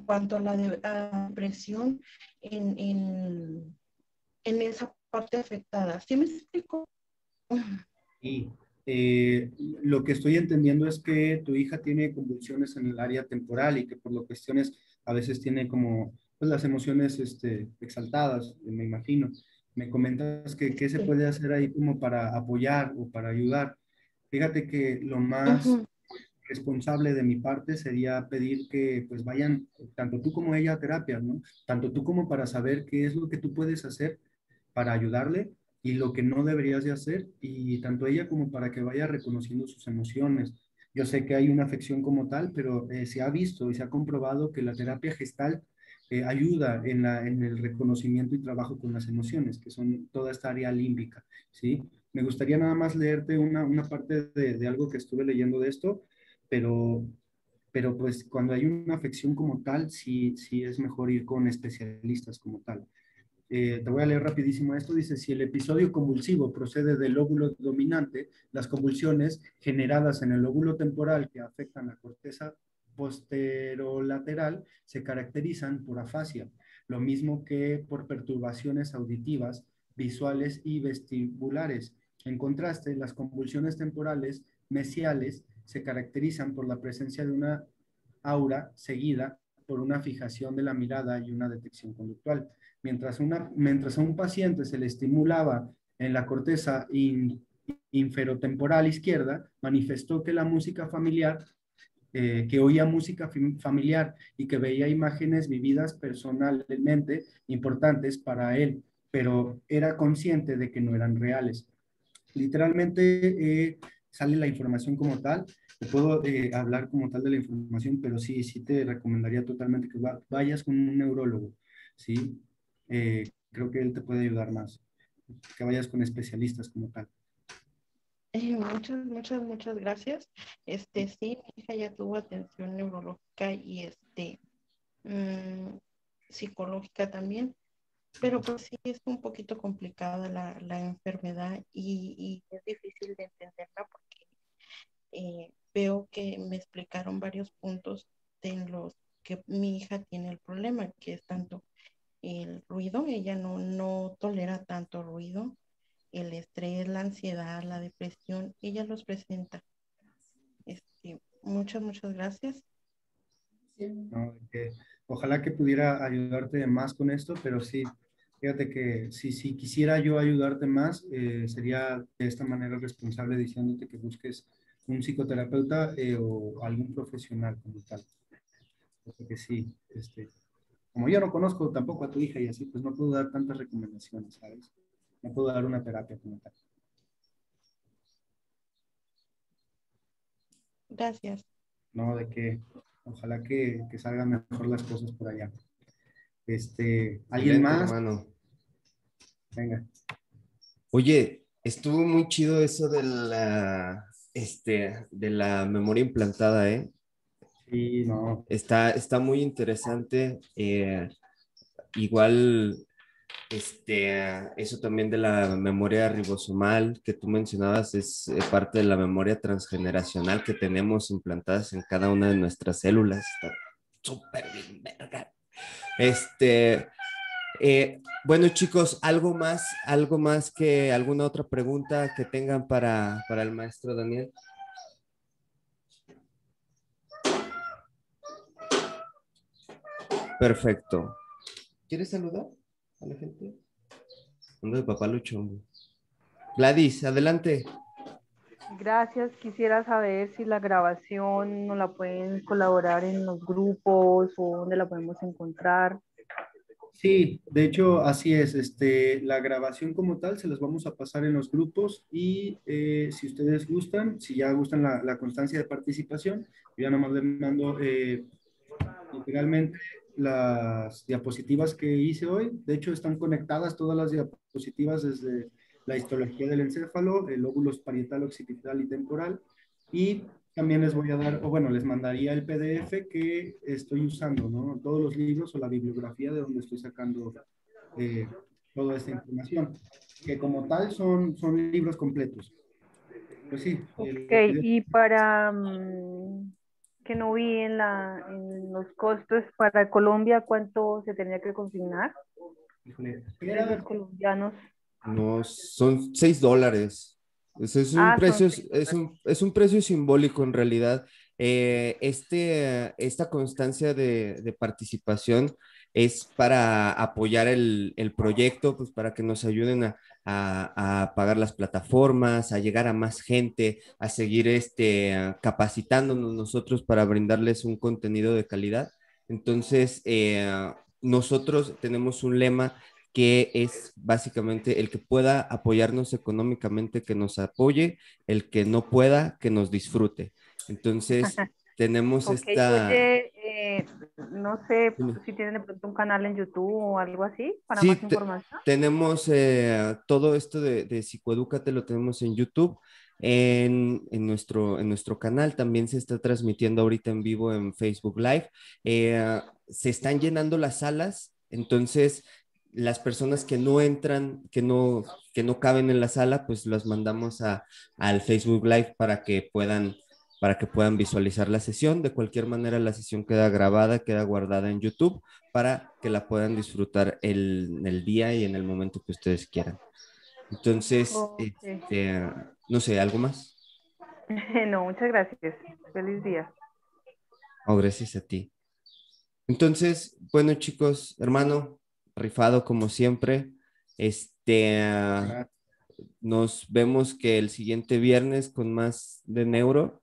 [SPEAKER 14] cuanto a la depresión en esa parte afectada? ¿Sí me explico?
[SPEAKER 9] Y lo que estoy entendiendo es que tu hija tiene convulsiones en el área temporal y que por lo cuestiones a veces tiene como pues, las emociones exaltadas, me imagino. Me comentas que qué se puede hacer ahí como para apoyar o para ayudar. Fíjate que lo más responsable de mi parte sería pedir que pues vayan tanto tú como ella a terapia, ¿no? Tanto tú como para saber qué es lo que tú puedes hacer para ayudarle y lo que no deberías de hacer, y tanto ella como para que vaya reconociendo sus emociones. Yo sé que hay una afección como tal, pero se ha visto y se ha comprobado que la terapia gestal ayuda en el reconocimiento y trabajo con las emociones, que son toda esta área límbica, ¿sí? Me gustaría nada más leerte una parte de algo que estuve leyendo de esto, pero pues cuando hay una afección como tal, sí es mejor ir con especialistas como tal. Te voy a leer rapidísimo esto. Dice, si el episodio convulsivo procede del lóbulo dominante, las convulsiones generadas en el lóbulo temporal que afectan la corteza posterolateral se caracterizan por afasia, lo mismo que por perturbaciones auditivas, visuales y vestibulares. En contraste, las convulsiones temporales mesiales se caracterizan por la presencia de una aura seguida por una fijación de la mirada y una detección conductual. Mientras a un paciente se le estimulaba en la corteza inferotemporal izquierda, manifestó que la música familiar, que oía música familiar y que veía imágenes vividas personalmente importantes para él, pero era consciente de que no eran reales. Literalmente sale la información como tal. Te puedo hablar como tal de la información, pero sí te recomendaría totalmente que vayas con un neurólogo, ¿sí? Creo que él te puede ayudar más, que vayas con especialistas como tal.
[SPEAKER 14] Muchas gracias. Sí, mi hija ya tuvo atención neurológica y psicológica también, pero pues sí es un poquito complicada la enfermedad y es difícil de entenderla porque veo que me explicaron varios puntos en los que mi hija tiene el problema, que es tanto el ruido, ella no tolera tanto ruido, el estrés, la ansiedad, la depresión, ella los presenta. Muchas gracias.
[SPEAKER 9] No, ojalá que pudiera ayudarte más con esto, pero sí, fíjate que si quisiera yo ayudarte más, sería de esta manera responsable diciéndote que busques un psicoterapeuta o algún profesional como tal. Porque sí, como yo no conozco tampoco a tu hija y así, pues no puedo dar tantas recomendaciones, ¿sabes? No puedo dar una terapia como tal.
[SPEAKER 14] Gracias.
[SPEAKER 9] No, de que ojalá que salgan mejor las cosas por allá. ¿Alguien
[SPEAKER 1] Excelente,
[SPEAKER 9] más?
[SPEAKER 1] hermano.
[SPEAKER 9] Venga.
[SPEAKER 1] Oye, estuvo muy chido eso de la memoria implantada, ¿eh?
[SPEAKER 9] Sí, no.
[SPEAKER 1] Está muy interesante. Igual, eso también de la memoria ribosomal que tú mencionabas es parte de la memoria transgeneracional que tenemos implantadas en cada una de nuestras células. Está súper bien, verga. Bueno, chicos, algo más que alguna otra pregunta que tengan para el maestro Daniel. Perfecto. ¿Quieres saludar a la gente? Ando de papá luchón. Gladys, adelante.
[SPEAKER 6] Gracias. Quisiera saber si la grabación nos la pueden colaborar en los grupos o dónde la podemos encontrar.
[SPEAKER 9] Sí, de hecho, así es. La grabación como tal se las vamos a pasar en los grupos y si ustedes gustan, si ya gustan la constancia de participación, yo ya nomás les mando literalmente las diapositivas que hice hoy. De hecho, están conectadas todas las diapositivas desde la histología del encéfalo, el lóbulo parietal, occipital y temporal. Y también les voy a dar, o bueno, les mandaría el PDF que estoy usando, ¿no? Todos los libros o la bibliografía de donde estoy sacando toda esta información, que como tal son libros completos. Pues sí.
[SPEAKER 6] Ok, y para que no vi en los costos para Colombia, ¿cuánto se tenía que consignar?
[SPEAKER 9] Híjole,
[SPEAKER 6] Los colombianos.
[SPEAKER 1] No, son $6. Es un
[SPEAKER 6] Ah,
[SPEAKER 1] precio,
[SPEAKER 6] son
[SPEAKER 1] es un precio simbólico en realidad. Esta constancia de participación es para apoyar el proyecto, pues para que nos ayuden a pagar las plataformas, a llegar a más gente, a seguir capacitándonos nosotros para brindarles un contenido de calidad. Entonces, nosotros tenemos un lema que es básicamente el que pueda apoyarnos económicamente, que nos apoye, el que no pueda, que nos disfrute. Entonces, tenemos
[SPEAKER 6] Ok,
[SPEAKER 1] esta...
[SPEAKER 6] oye, no sé si tienen de pronto un canal en YouTube o algo así para
[SPEAKER 1] Sí,
[SPEAKER 6] más información.
[SPEAKER 1] tenemos todo esto de Psicoedúcate, lo tenemos en YouTube, en nuestro canal, también se está transmitiendo ahorita en vivo en Facebook Live. Se están llenando las salas, entonces las personas que no entran, que no caben en la sala, pues las mandamos al Facebook Live para que puedan visualizar la sesión. De cualquier manera, la sesión queda grabada, queda guardada en YouTube para que la puedan disfrutar el día y en el momento que ustedes quieran. Entonces, no sé, ¿algo más?
[SPEAKER 6] No, muchas gracias. Feliz día.
[SPEAKER 1] Oh, gracias a ti. Entonces, bueno, chicos, hermano, rifado como siempre. Nos vemos que el siguiente viernes con más de neuro.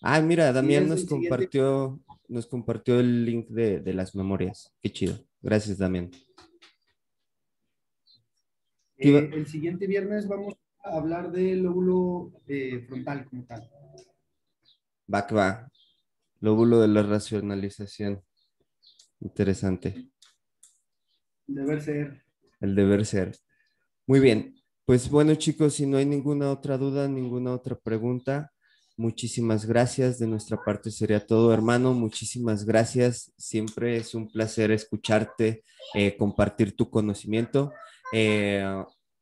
[SPEAKER 1] Ah, mira, Damián nos compartió el link de las memorias. Qué chido. Gracias, Damián.
[SPEAKER 9] El siguiente viernes vamos a hablar del lóbulo frontal como tal.
[SPEAKER 1] Va que va. Lóbulo de la racionalización. Interesante.
[SPEAKER 9] Deber ser.
[SPEAKER 1] El deber ser. Muy bien. Pues bueno, chicos, si no hay ninguna otra duda, ninguna otra pregunta, muchísimas gracias. De nuestra parte sería todo, hermano. Muchísimas gracias. Siempre es un placer escucharte, compartir tu conocimiento.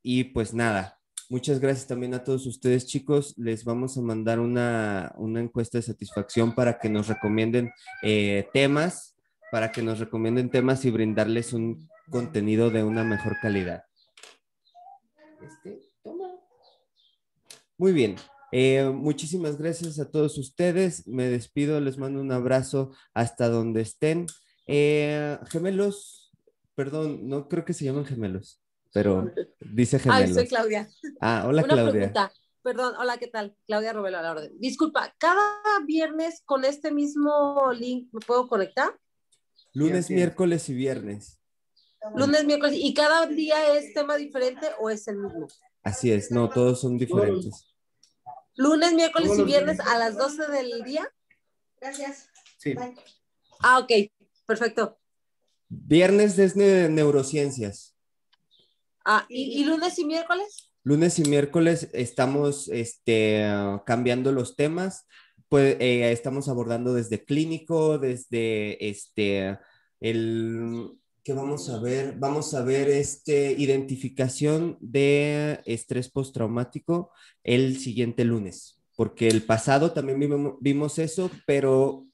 [SPEAKER 1] Y pues nada, muchas gracias también a todos ustedes, chicos. Les vamos a mandar una encuesta de satisfacción para que nos recomienden temas, y brindarles un contenido de una mejor calidad. Toma. Muy bien. Muchísimas gracias a todos ustedes. Me despido, les mando un abrazo hasta donde estén. Gemelos, perdón, no creo que se llaman gemelos, pero dice gemelos.
[SPEAKER 15] Ay, soy Claudia.
[SPEAKER 1] Ah, hola,
[SPEAKER 15] Una
[SPEAKER 1] Claudia.
[SPEAKER 15] pregunta. Perdón, hola, ¿qué tal? Claudia Robelo a la orden. Disculpa, ¿cada viernes con este mismo link me puedo conectar?
[SPEAKER 1] Lunes,
[SPEAKER 9] así es.
[SPEAKER 1] miércoles y viernes.
[SPEAKER 15] Lunes, miércoles. ¿Y cada día es tema diferente o es el mismo?
[SPEAKER 1] Así es, no, todos son diferentes.
[SPEAKER 15] Lunes, miércoles
[SPEAKER 9] Todos
[SPEAKER 15] y
[SPEAKER 9] los
[SPEAKER 15] viernes
[SPEAKER 9] días.
[SPEAKER 15] a las 12 del día.
[SPEAKER 14] Gracias.
[SPEAKER 9] Sí.
[SPEAKER 15] Ah, ok, perfecto.
[SPEAKER 1] Viernes es neurociencias.
[SPEAKER 15] Ah, ¿y lunes y miércoles?
[SPEAKER 1] Lunes y miércoles estamos cambiando los temas. Pues, estamos abordando desde clínico, desde ¿qué vamos a ver? Vamos a ver identificación de estrés postraumático el siguiente lunes, porque el pasado también vimos eso, pero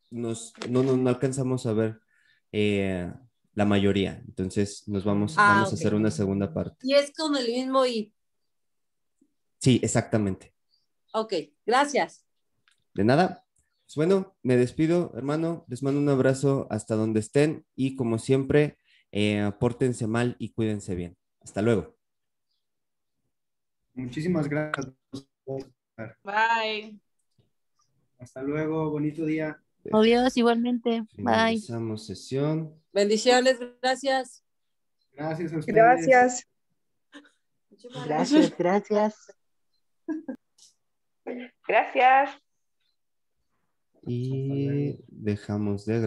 [SPEAKER 1] no alcanzamos a ver la mayoría. Entonces vamos a
[SPEAKER 15] Ok.
[SPEAKER 1] hacer una segunda parte.
[SPEAKER 15] Y es con el mismo I.
[SPEAKER 1] Sí, exactamente.
[SPEAKER 15] Ok, gracias.
[SPEAKER 1] De nada. Pues bueno, me despido, hermano. Les mando un abrazo hasta donde estén y como siempre, pórtense mal y cuídense bien. Hasta luego.
[SPEAKER 9] Muchísimas gracias.
[SPEAKER 4] Bye.
[SPEAKER 9] Hasta luego, bonito día.
[SPEAKER 16] Adiós, igualmente. Bye.
[SPEAKER 1] Finalizamos sesión.
[SPEAKER 15] Bendiciones, gracias.
[SPEAKER 9] Gracias a ustedes.
[SPEAKER 8] Gracias.
[SPEAKER 10] Gracias, gracias.
[SPEAKER 6] Gracias.
[SPEAKER 1] Y dejamos de grabar.